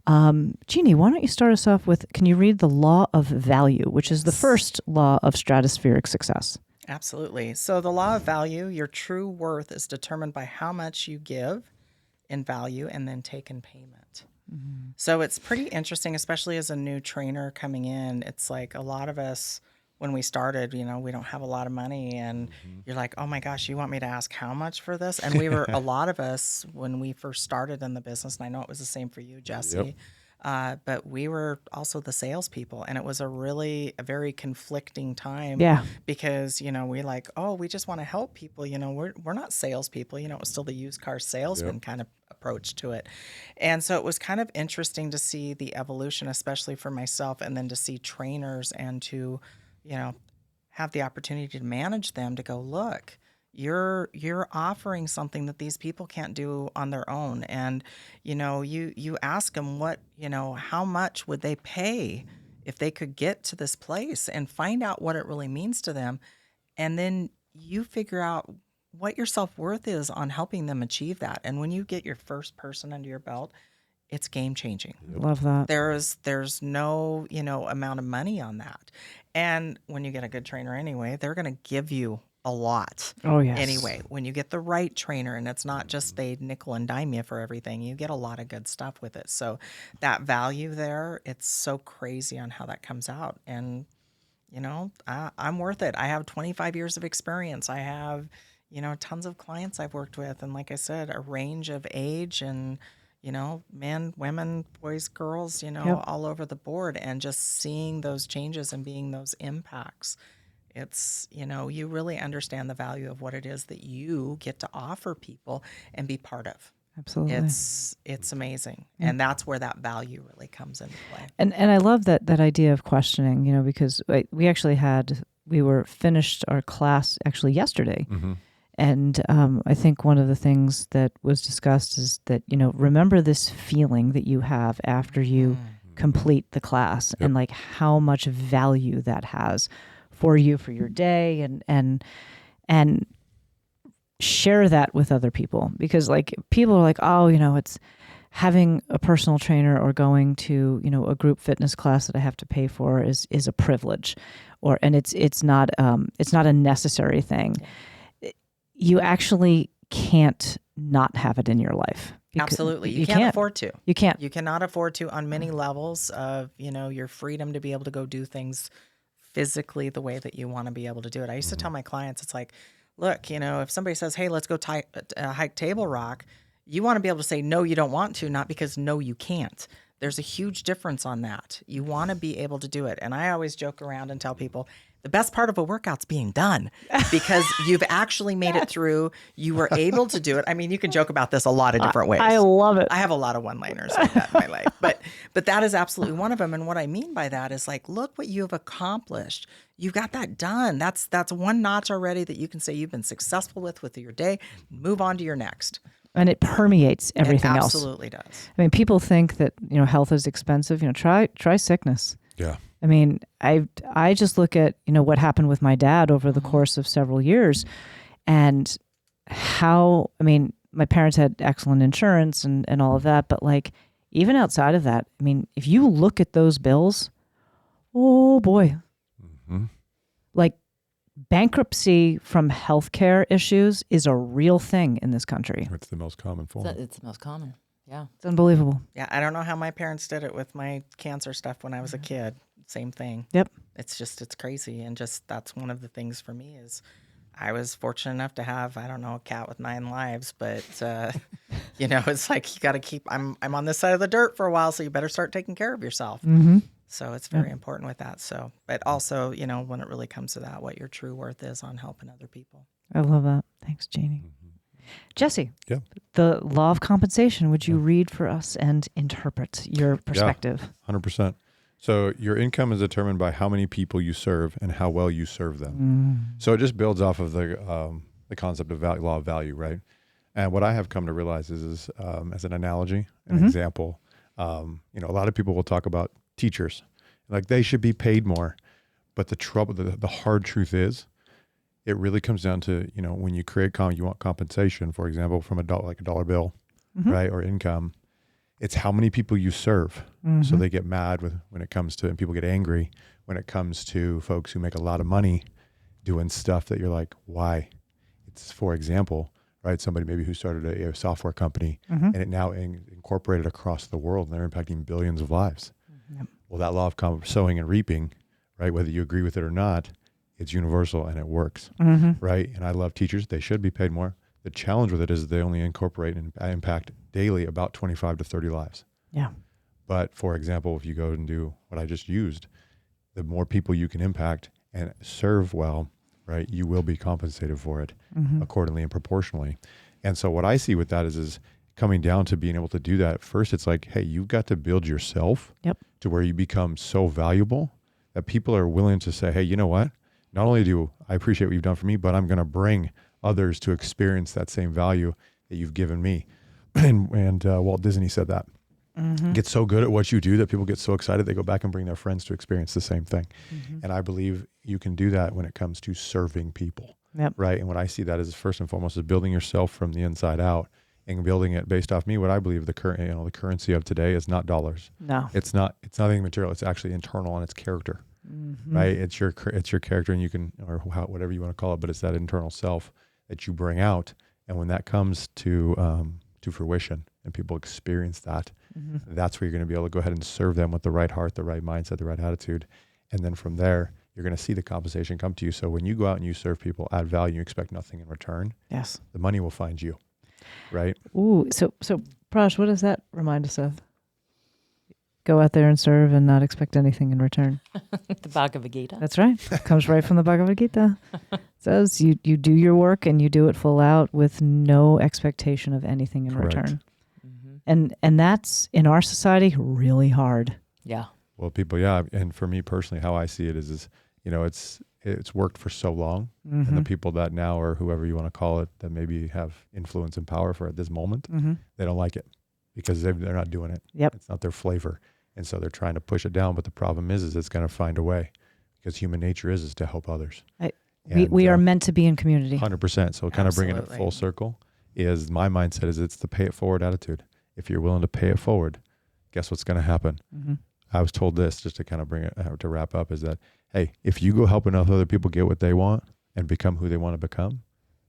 Jeanne, why don't you start us off with, can you read the law of value, which is the first law of stratospheric success? Absolutely. So the law of value, your true worth is determined by how much you give in value and then take in payment. Mm-hmm. So it's pretty interesting, especially as a new trainer coming in. It's like a lot of us, when we started, we don't have a lot of money, and you're like, oh my gosh, you want me to ask how much for this? And we were, a lot of us, when we first started in the business, and I know it was the same for you, Jesse, but we were also the salespeople, and it was a very conflicting time. Yeah. Because, we like, oh, we just want to help people. We're not salespeople. It was still the used car salesman kind of approach to it. And so it was kind of interesting to see the evolution, especially for myself, and then to see trainers and to, have the opportunity to manage them, to go, look, you're offering something that these people can't do on their own. And, you ask them how much would they pay if they could get to this place, and find out what it really means to them. And then you figure out what your self-worth is on helping them achieve that. And when you get your first person under your belt, it's game changing. Love that. There's no, amount of money on that. And when you get a good trainer anyway, they're going to give you a lot. Oh, yes. Anyway, when you get the right trainer, and it's not just they nickel and dime you for everything, you get a lot of good stuff with it. So that value there, it's so crazy on how that comes out. And, I'm worth it. I have 25 years of experience. I have, tons of clients I've worked with. And like I said, a range of age and, men, women, boys, girls, all over the board, and just seeing those changes and being those impacts. It's, you really understand the value of what it is that you get to offer people and be part of. Absolutely. It's amazing. Yeah. And that's where that value really comes into play. And I love that idea of questioning, because we were finished our class actually yesterday. Mm-hmm. And I think one of the things that was discussed is that, remember this feeling that you have after you complete the class, and like how much value that has for you, for your day, and share that with other people. Because like people are like, oh, it's having a personal trainer or going to, a group fitness class that I have to pay for is a privilege, and it's not a necessary thing. You actually can't not have it in your life. Absolutely. You can't afford to. You can't. You cannot afford to on many levels of, your freedom to be able to go do things physically the way that you want to be able to do it. I used to tell my clients, it's like, look, if somebody says, hey, let's go hike Table Rock, you want to be able to say, no, you don't want to, not because no, you can't. There's a huge difference on that. You want to be able to do it. And I always joke around and tell people, the best part of a workout's being done, because you've actually made it through. You were able to do it. I mean, you can joke about this a lot of different ways. I love it. I have a lot of one-liners like that in my life, but that is absolutely one of them. And what I mean by that is like, look what you have accomplished. You got that done. That's one notch already that you can say you've been successful with your day. Move on to your next. And it permeates everything else. It absolutely does. I mean, people think that, health is expensive. Try sickness. Yeah. I mean, I just look at, what happened with my dad over the course of several years, and how, my parents had excellent insurance and all of that, but like, even outside of that, if you look at those bills, oh boy, like bankruptcy from healthcare issues is a real thing in this country. It's the most common form. It's the most common. Yeah. It's unbelievable. Yeah, I don't know how my parents did it with my cancer stuff when I was a kid. Same thing. Yep. It's crazy. And just that's one of the things for me is I was fortunate enough to have, I don't know, a cat with 9 lives, but it's like you got to keep, I'm on this side of the dirt for a while, so you better start taking care of yourself. Mm-hmm. So it's very important with that. So, but also, when it really comes to that, what your true worth is on helping other people. I love that. Thanks, Jeannie. Jesse, Yeah. the law of compensation, would you read for us and interpret your perspective? 100%. So your income is determined by how many people you serve and how well you serve them. So it just builds off of the concept of law of value, right? And what I have come to realize is as an analogy, an example, a lot of people will talk about teachers, like they should be paid more. But the hard truth is, it really comes down to, when you create you want compensation, for example, from like a dollar bill, right? Or income. It's how many people you serve. So they get mad when it comes to, and people get angry when it comes to folks who make a lot of money doing stuff that you're like, why? It's, for example, right? Somebody maybe who started a software company and it now incorporated across the world and they're impacting billions of lives. Well, that law of sowing and reaping, right? Whether you agree with it or not, it's universal and it works, right? And I love teachers. They should be paid more. The challenge with it is they only incorporate and impact daily about 25 to 30 lives. Yeah. But for example, if you go and do what I just used, the more people you can impact and serve well, right, you will be compensated for it accordingly and proportionally. And so what I see with that is coming down to being able to do that. First, it's like, hey, you've got to build yourself to where you become so valuable that people are willing to say, hey, you know what? Not only do I appreciate what you've done for me, but I'm going to bring others to experience that same value that you've given me. And Walt Disney said that. Get so good at what you do that people get so excited they go back and bring their friends to experience the same thing. And I believe you can do that when it comes to serving people, right? And what I see that as first and foremost is building yourself from the inside out and building it based off me. What I believe the currency of today is not dollars. No, it's nothing material. It's actually internal and it's character, right? It's your character, and you can, or whatever you want to call it, but it's that internal self that you bring out. And when that comes to fruition and people experience that, that's where you're going to be able to go ahead and serve them with the right heart, the right mindset, the right attitude. And then from there, you're going to see the compensation come to you. So when you go out and you serve people, add value, you expect nothing in return. Yes. The money will find you, right? Ooh, so Praj, what does that remind us of? Go out there and serve and not expect anything in return. The Bhagavad Gita. That's right. Comes right from the Bhagavad Gita. It says you do your work and you do it full out with no expectation of anything in return. And that's, in our society, really hard. Yeah. Well, people, and for me personally, how I see it is it's worked for so long, and the people that now, or whoever you want to call it, that maybe have influence and power for at this moment, they don't like it because they're not doing it. Yep. It's not their flavor, and so they're trying to push it down. But the problem is it's going to find a way, because human nature is to help others. We are meant to be in community. 100%. So kind of bringing it full circle is my mindset is it's the pay it forward attitude. If you're willing to pay it forward, guess what's going to happen? I was told this, just to kind of bring it to wrap up, is that, hey, if you go help enough other people get what they want and become who they want to become,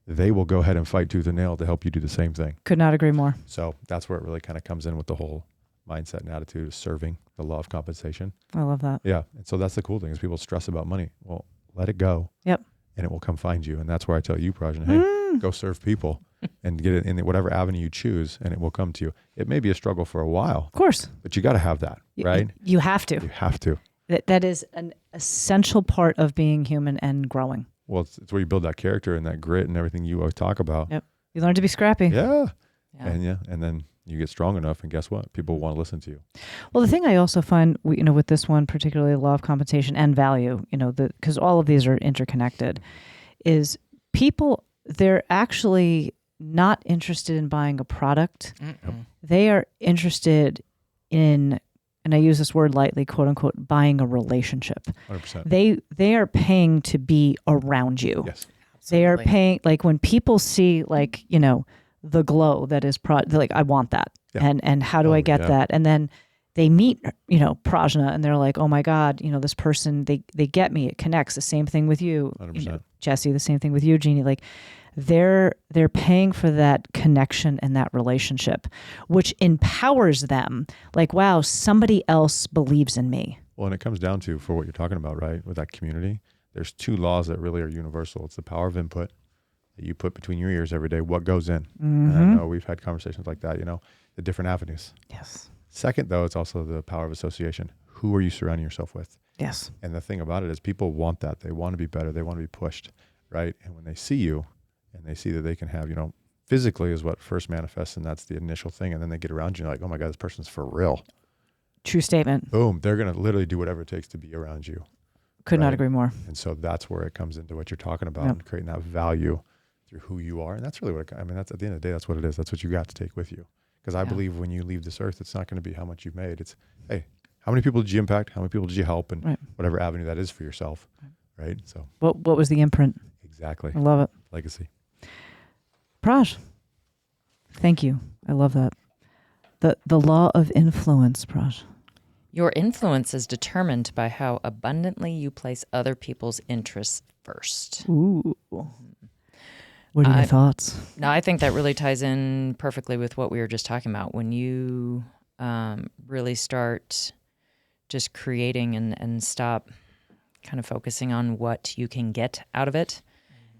they will go ahead and fight tooth and nail to help you do the same thing. Could not agree more. So that's where it really kind of comes in with the whole mindset and attitude of serving, the law of compensation. I love that. Yeah. And so that's the cool thing is people stress about money. Well, let it go. Yep. And it will come find you. And that's where I tell you, Prajna, hey, go serve people and get it in whatever avenue you choose, and it will come to you. It may be a struggle for a while. Of course. But you got to have that, right? You have to. You have to. That is an essential part of being human and growing. Well, it's where you build that character and that grit and everything you always talk about. Yep. You learn to be scrappy. Yeah. And then you get strong enough, and guess what? People want to listen to you. Well, the thing I also find, with this one, particularly law of compensation and value, because all of these are interconnected, is people, they're actually not interested in buying a product. They are interested in, and I use this word lightly, quote unquote, buying a relationship. 100%. They are paying to be around you. Yes. They are paying, like when people see the glow that is, they're like, I want that. Yeah. And how do I get that? And then they meet, Prajna, and they're like, oh my God, this person, they get me, it connects. The same thing with you, 100%. Jesse, the same thing with you, Jeannie. Like they're paying for that connection and that relationship, which empowers them. Like, wow, somebody else believes in me. Well, and it comes down to, for what you're talking about, right, with that community, there's two laws that really are universal. It's the power of input that you put between your ears every day, what goes in. And I know we've had conversations like that, the different avenues. Yes. Second, though, it's also the power of association. Who are you surrounding yourself with? Yes. And the thing about it is people want that. They want to be better. They want to be pushed, right? And when they see you and they see that they can have, physically is what first manifests, and that's the initial thing. And then they get around you and like, oh my God, this person's for real. True statement. Boom. They're going to literally do whatever it takes to be around you. Could not Right. agree more. And so that's where it comes into what you're talking about, Yep. and creating that value through who you are. And that's really what that's at the end of the day, that's what it is. That's what you got to take with you. Because I believe when you leave this earth, it's not going to be how much you've made. It's, hey, how many people did you impact? How many people did you help? And Right. whatever avenue that is for yourself. Right. So What was the imprint? exactly. I love it. Legacy. Praj, thank you. I love that. The law of influence, Praj. Your influence is determined by how abundantly you place other people's interests first. Ooh. What are your thoughts? Now, I think that really ties in perfectly with what we were just talking about. When you really start just creating and stop kind of focusing on what you can get out of it,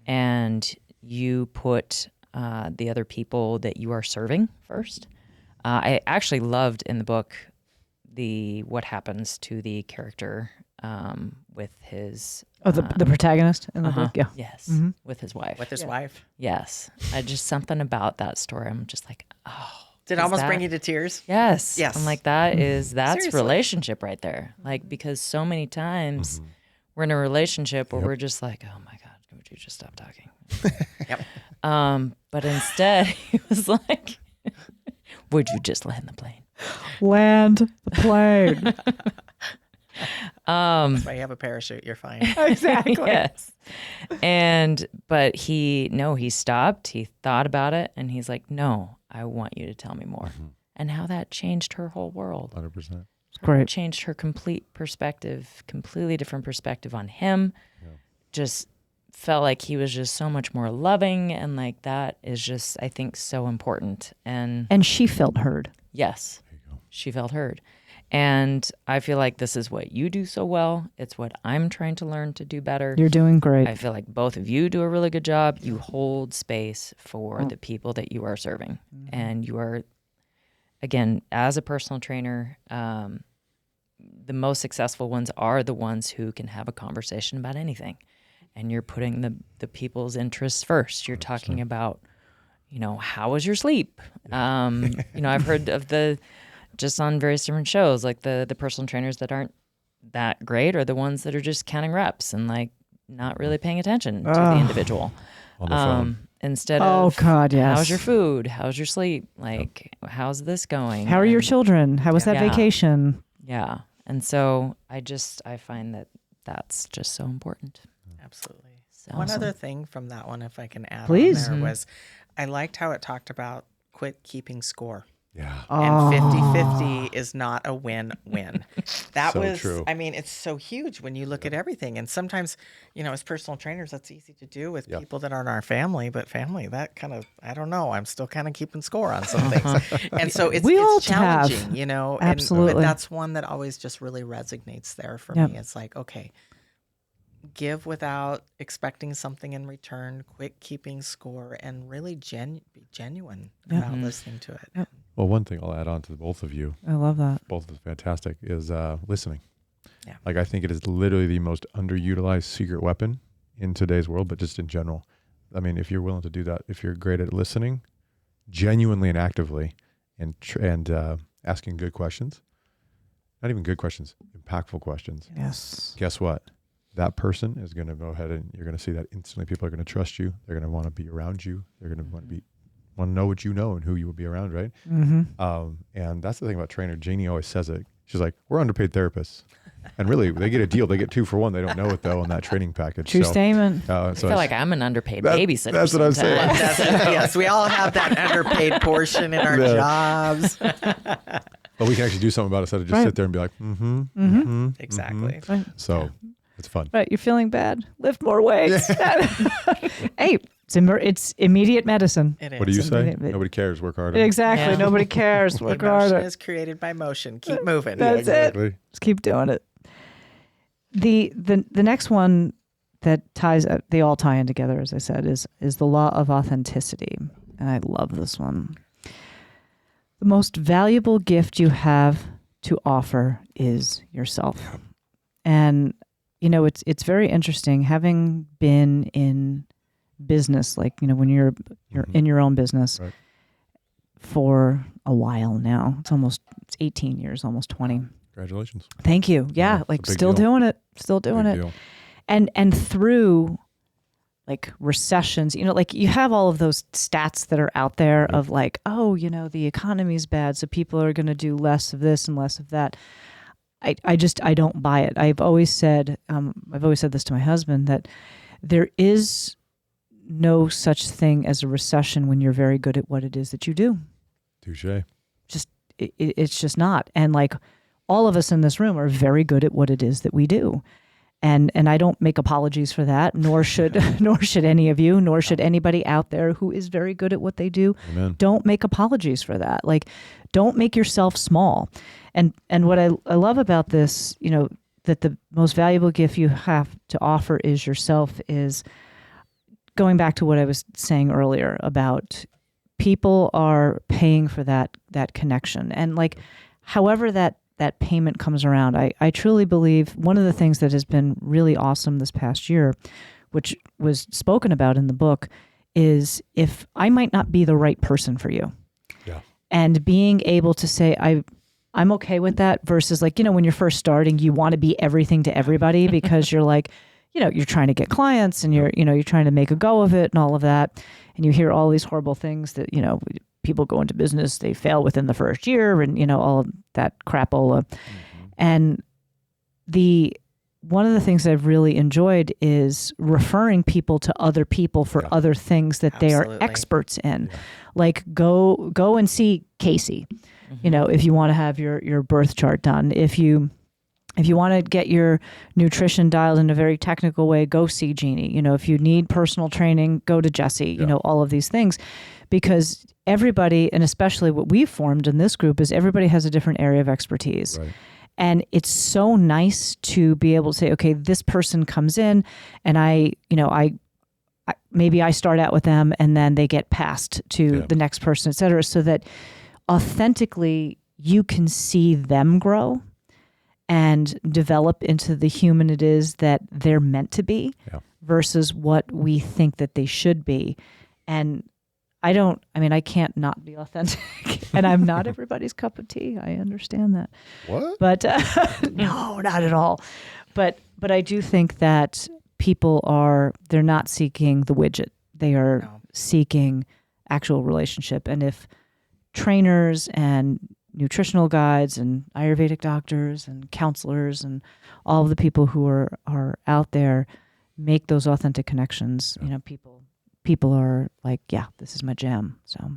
and you put the other people that you are serving first. I actually loved in the book what happens to the character with his The protagonist in the book? Yeah. yes, with his wife. With his wife. Yes. Just something about that story. I'm just like, oh. Did it is almost that- bring you to tears? Yes. Yes. I'm like, that's Seriously. relationship right there. Like, because so many times we're in a relationship where we're just like, oh my God, would you just stop talking? Yep. But instead he was like, would you just land the plane? Land the plane. That's why you have a parachute. You're fine. Exactly. Yes. But he stopped, he thought about it, and he's like, no, I want you to tell me more. And how that changed her whole world. 100%. Great. Changed her complete perspective, completely different perspective on him. Just felt like he was just so much more loving, and like that is just, I think, so important. And she felt heard. yes, she felt heard. And I feel like this is what you do so well. It's what I'm trying to learn to do better. You're doing great. I feel like both of you do a really good job. You hold space for the people that you are serving. And you are, again, as a personal trainer, the most successful ones are the ones who can have a conversation about anything. And you're putting the people's interests first. You're talking about, how was your sleep? I've heard of just on various different shows, like the personal trainers that aren't that great are the ones that are just counting reps and like not really paying attention to the individual. On the phone. Instead Oh, of, God, yes. how's your food? How's your sleep? Like, how's this going? How are your And- children? How was that Yeah. vacation? Yeah. And so I find that that's just so important. Absolutely. So One other thing from that one, if I can add Please. on there, was I liked how it talked about quit keeping score. Yeah. And 50-50 is not a win-win. That So was, true. I mean, it's so huge when you look at everything. And sometimes, as personal trainers, that's easy to do with people that aren't our family. But family, that kind of, I don't know. I'm still kind of keeping score on some things. And so it's We all challenging, have. But Absolutely. that's one that always just really resonates there for Yep. me. It's like, okay, give without expecting something in return, quit keeping score, and really be genuine about listening to it. Well, one thing I'll add on to the both of you, I love that. both of us fantastic, is listening. Yeah. Like, I think it is literally the most underutilized secret weapon in today's world, but just in general. I mean, if you're willing to do that, if you're great at listening, genuinely and actively, and asking good questions, not even good questions, impactful questions. Yes. Guess what? That person is going to go ahead and you're going to see that instantly. People are going to trust you. They're going to want to be around you. They're going to want to know what you know and who you will be around, right? And that's the thing about trainer. Jeanne always says it. She's like, we're underpaid therapists. And really, they get a deal. They get 2 for 1. They don't know it, though, on that training package. True statement. I feel like I'm an underpaid babysitter. That's what I'm saying. sometimes. Yes, we all have that underpaid portion in our jobs. But we can actually do something about it instead of just Right. sit there and be like, Exactly. So it's fun. Right, you're feeling bad. Lift more weights. Hey, it's immediate medicine. It is. What do you say? Immediate- Nobody cares. Work harder. Exactly. Yeah. Nobody cares. Work Motion harder. is created by motion. Keep moving. That's Exactly. Just keep doing it. The next one that ties, they all tie in together, as I said, is the law of authenticity. And I love this one. The most valuable gift you have to offer is yourself. And, it's very interesting having been in business, like, when you're in your own business Right. for a while now. It's 18 years, almost 20. Congratulations. Thank you. Yeah, it's a like big still deal. doing it. Still doing Big it. deal. And through like recessions, like you have all of those stats that are out there of like, oh, the economy's bad, so people are going to do less of this and less of that. I don't buy it. I've always said this to my husband, that there is no such thing as a recession when you're very good at what it is that you do. Touche. It's just not. And like all of us in this room are very good at what it is that we do. And I don't make apologies for that, nor should any of you, nor should anybody out there who is very good at what they do. Amen. Don't make apologies for that. Like, don't make yourself small. And what I love about this, that the most valuable gift you have to offer is yourself, is going back to what I was saying earlier about people are paying for that connection. And like, however that payment comes around, I truly believe one of the things that has been really awesome this past year, which was spoken about in the book, is if I might not be the right person for you. Yeah. And being able to say, I'm okay with that, versus like, when you're first starting, you want to be everything to everybody because you're like, you're trying to get clients and you're trying to make a go of it and all of that. And you hear all these horrible things that, people go into business, they fail within the first year and, all of that crapola. And one of the things that I've really enjoyed is referring people to other people for other things that they are Absolutely. experts in. Like go and see Casey, if you want to have your birth chart done. If you want to get your nutrition dialed in a very technical way, go see Jeanne. If you need personal training, go to Jesse, all of these things. Because everybody, and especially what we've formed in this group, is everybody has a different area of expertise. Right. And it's so nice to be able to say, okay, this person comes in and I maybe I start out with them and then they get passed to the next person, et cetera, so that authentically you can see them grow and develop into the human it is that they're meant to be versus what we think that they should be. And I can't not be authentic, and I'm not everybody's cup of tea. I understand that. What? But no, not at all. But I do think that people they're not seeking the widget. They are seeking actual relationship. And if trainers and nutritional guides and Ayurvedic doctors and counselors and all of the people who are out there make those authentic connections, people are like, yeah, this is my jam. So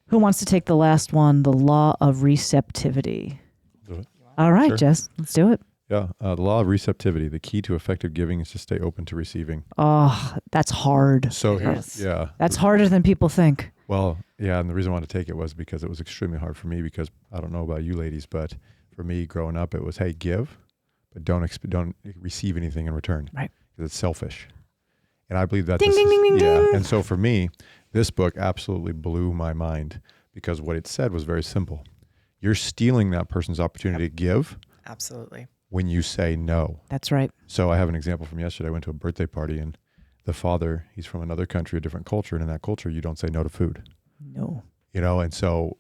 who wants to take the last one, the law of receptivity? Do it. All right, Sure. Jess, let's do it. Yeah. The law of receptivity. The key to effective giving is to stay open to receiving. Oh, that's hard. So Yes. yeah. That's harder than people think. Well, yeah, and the reason I wanted to take it was because it was extremely hard for me, because I don't know about you ladies, but for me growing up, it was, hey, give, but don't receive anything in return. Right. Because it's selfish. And I believe that Ding, ding, ding, ding, ding. And so for me, this book absolutely blew my mind, because what it said was very simple. You're stealing that person's opportunity to give Absolutely. when you say no. That's right. So I have an example from yesterday. I went to a birthday party, and the father, he's from another country, a different culture. And in that culture, you don't say no to food, No. and so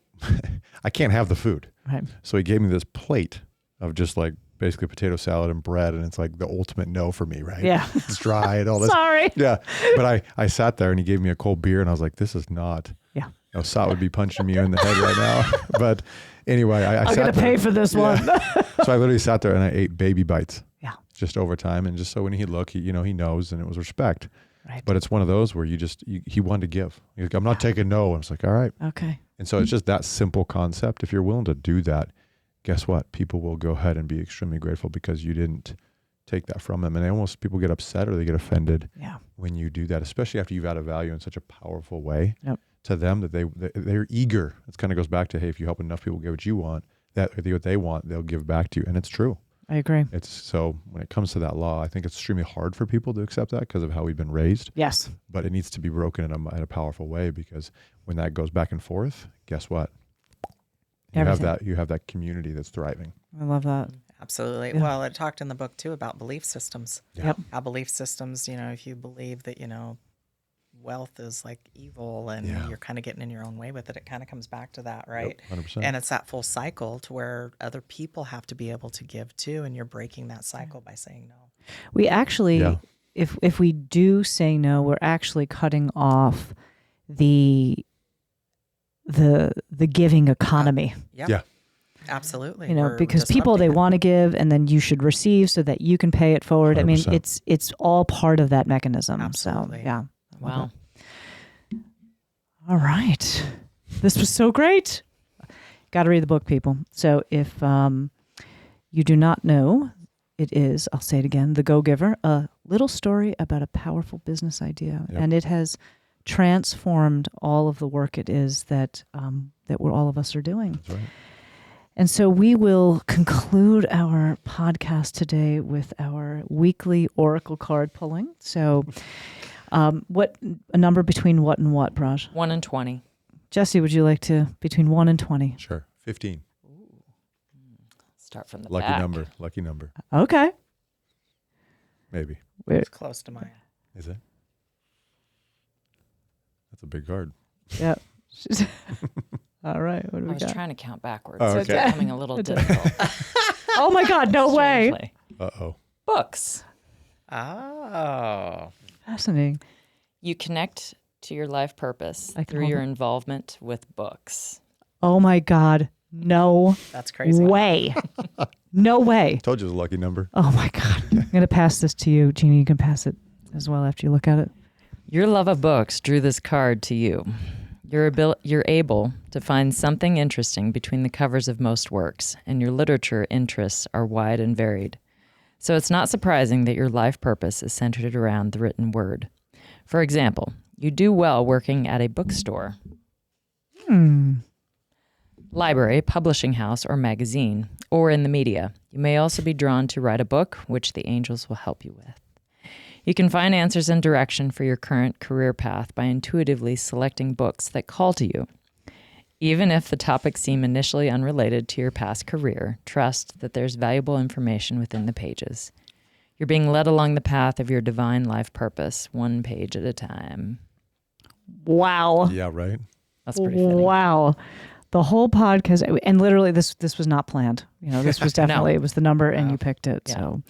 I can't have the food. Right. So he gave me this plate of just like basically potato salad and bread. And it's like the ultimate no for me, right? Yeah. It's dry and all this. Sorry. Yeah. But I sat there and he gave me a cold beer and I was like, this is not, Yeah. Sot would be punching me in the head right now. But anyway, I I'm sat going to there. pay for this one. So I literally sat there and I ate baby bites. Yeah. Just over time. And just so when he'd look, he knows, and it was respect. Right. But it's one of those where he wanted to give. He's like, I'm not taking no. I was like, all right. Okay. And so it's just that simple concept. If you're willing to do that, guess what? People will go ahead and be extremely grateful because you didn't take that from them. And people get upset or they get offended when you do that, especially after you've added value in such a powerful way to them that they're eager. It kind of goes back to, hey, if you help enough people get what you want, what they want, they'll give back to you. And it's true. I agree. So when it comes to that law, I think it's extremely hard for people to accept that because of how we've been raised. Yes. But it needs to be broken in a powerful way, because when that goes back and forth, guess what? You have that community that's thriving. I love that. Absolutely. Yeah. Well, it talked in the book too about belief systems. Yeah. Yep. How belief systems, if you believe that, wealth is like evil and you're kind of getting in your own way with it, it kind of comes back to that, right? Yep, 100%. And it's that full cycle to where other people have to be able to give too, and you're breaking that cycle by saying no. We actually, if we do say no, we're actually cutting off the giving economy. Yeah. Absolutely. Because people, they want to give, and then you should receive so that you can pay it forward. 100%. I mean, it's all part of that mechanism. Absolutely. So, yeah. Wow. All right. This was so great. Got to read the book, people. So if you do not know, it is, I'll say it again, The Go-Giver, a little story about a powerful business idea. Yep. And it has transformed all of the work it is that all of us are doing. That's right. And so we will conclude our podcast today with our weekly oracle card pulling. So what a number between what and what, Praj? 1 and 20. Jesse, would you like to, between 1 and 20? Sure. 15. Start from the Lucky back. number. Lucky number. Okay. Maybe. It's close to mine. Is it? That's a big card. Yeah. All right. What do I we was got? trying to count backwards. Oh, So it's okay. becoming a little difficult. Oh my God, no way. Strangely. Uh-oh. Books. Oh. Fascinating. You connect to your life purpose I can through hold your it. involvement with books. Oh my God. No That's crazy. way. No way. Told you it was a lucky number. Oh my God. I'm going to pass this to you. Jeannie, you can pass it as well after you look at it. Your love of books drew this card to you. You're able to find something interesting between the covers of most works, and your literature interests are wide and varied. So it's not surprising that your life purpose is centered around the written word. For example, you do well working at a bookstore, library, publishing house, or magazine, or in the media. You may also be drawn to write a book, which the angels will help you with. You can find answers and direction for your current career path by intuitively selecting books that call to you. Even if the topics seem initially unrelated to your past career, trust that there's valuable information within the pages. You're being led along the path of your divine life purpose, one page at a time. Wow. Yeah, right? That's pretty fitting. Wow. The whole podcast, and literally this was not planned. This was definitely, It was the number and you picked it. Yeah. So,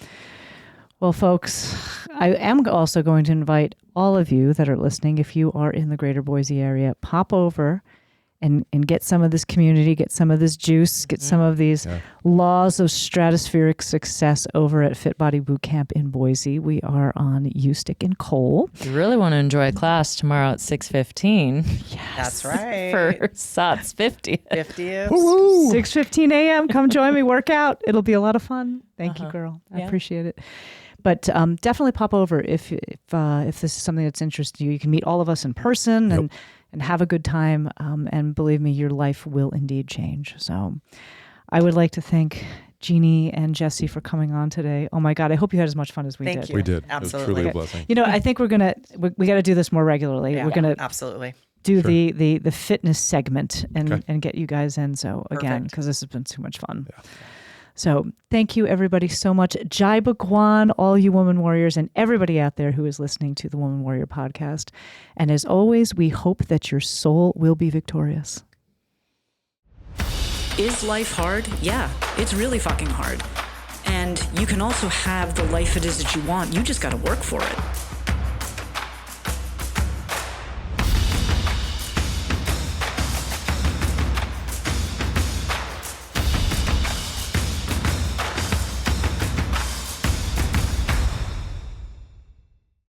well, folks, I am also going to invite all of you that are listening, if you are in the greater Boise area, pop over and get some of this community, get some of this juice, get some of these laws of stratospheric success over at Fit Body Bootcamp in Boise. We are on Ustick and Cole. If you really want to enjoy a class tomorrow at 6:15 That's right. for SOT's 50th. 50th. 6:15 a.m. Come join me, work out. It'll be a lot of fun. Thank you, girl. I Yeah. appreciate it. But definitely pop over if this is something that's interested you. You can meet all of us in person and have a good time. And believe me, your life will indeed change. So I would like to thank Jeannie and Jesse for coming on today. Oh my God, I hope you had as much fun as we Thank did. you. We did. Absolutely. It was truly a blessing. I think we got to do this more regularly. Yeah, We're going to absolutely. do Sure. the fitness segment and Okay. and get you guys in. So again, Perfect. because this has been too much fun. Yeah. So thank you everybody so much. Jai Bhagwan, all you woman warriors, and everybody out there who is listening to the Woman Warrior podcast. And as always, we hope that your soul will be victorious. Is life hard? Yeah, it's really fucking hard. And you can also have the life it is that you want. You just got to work for it.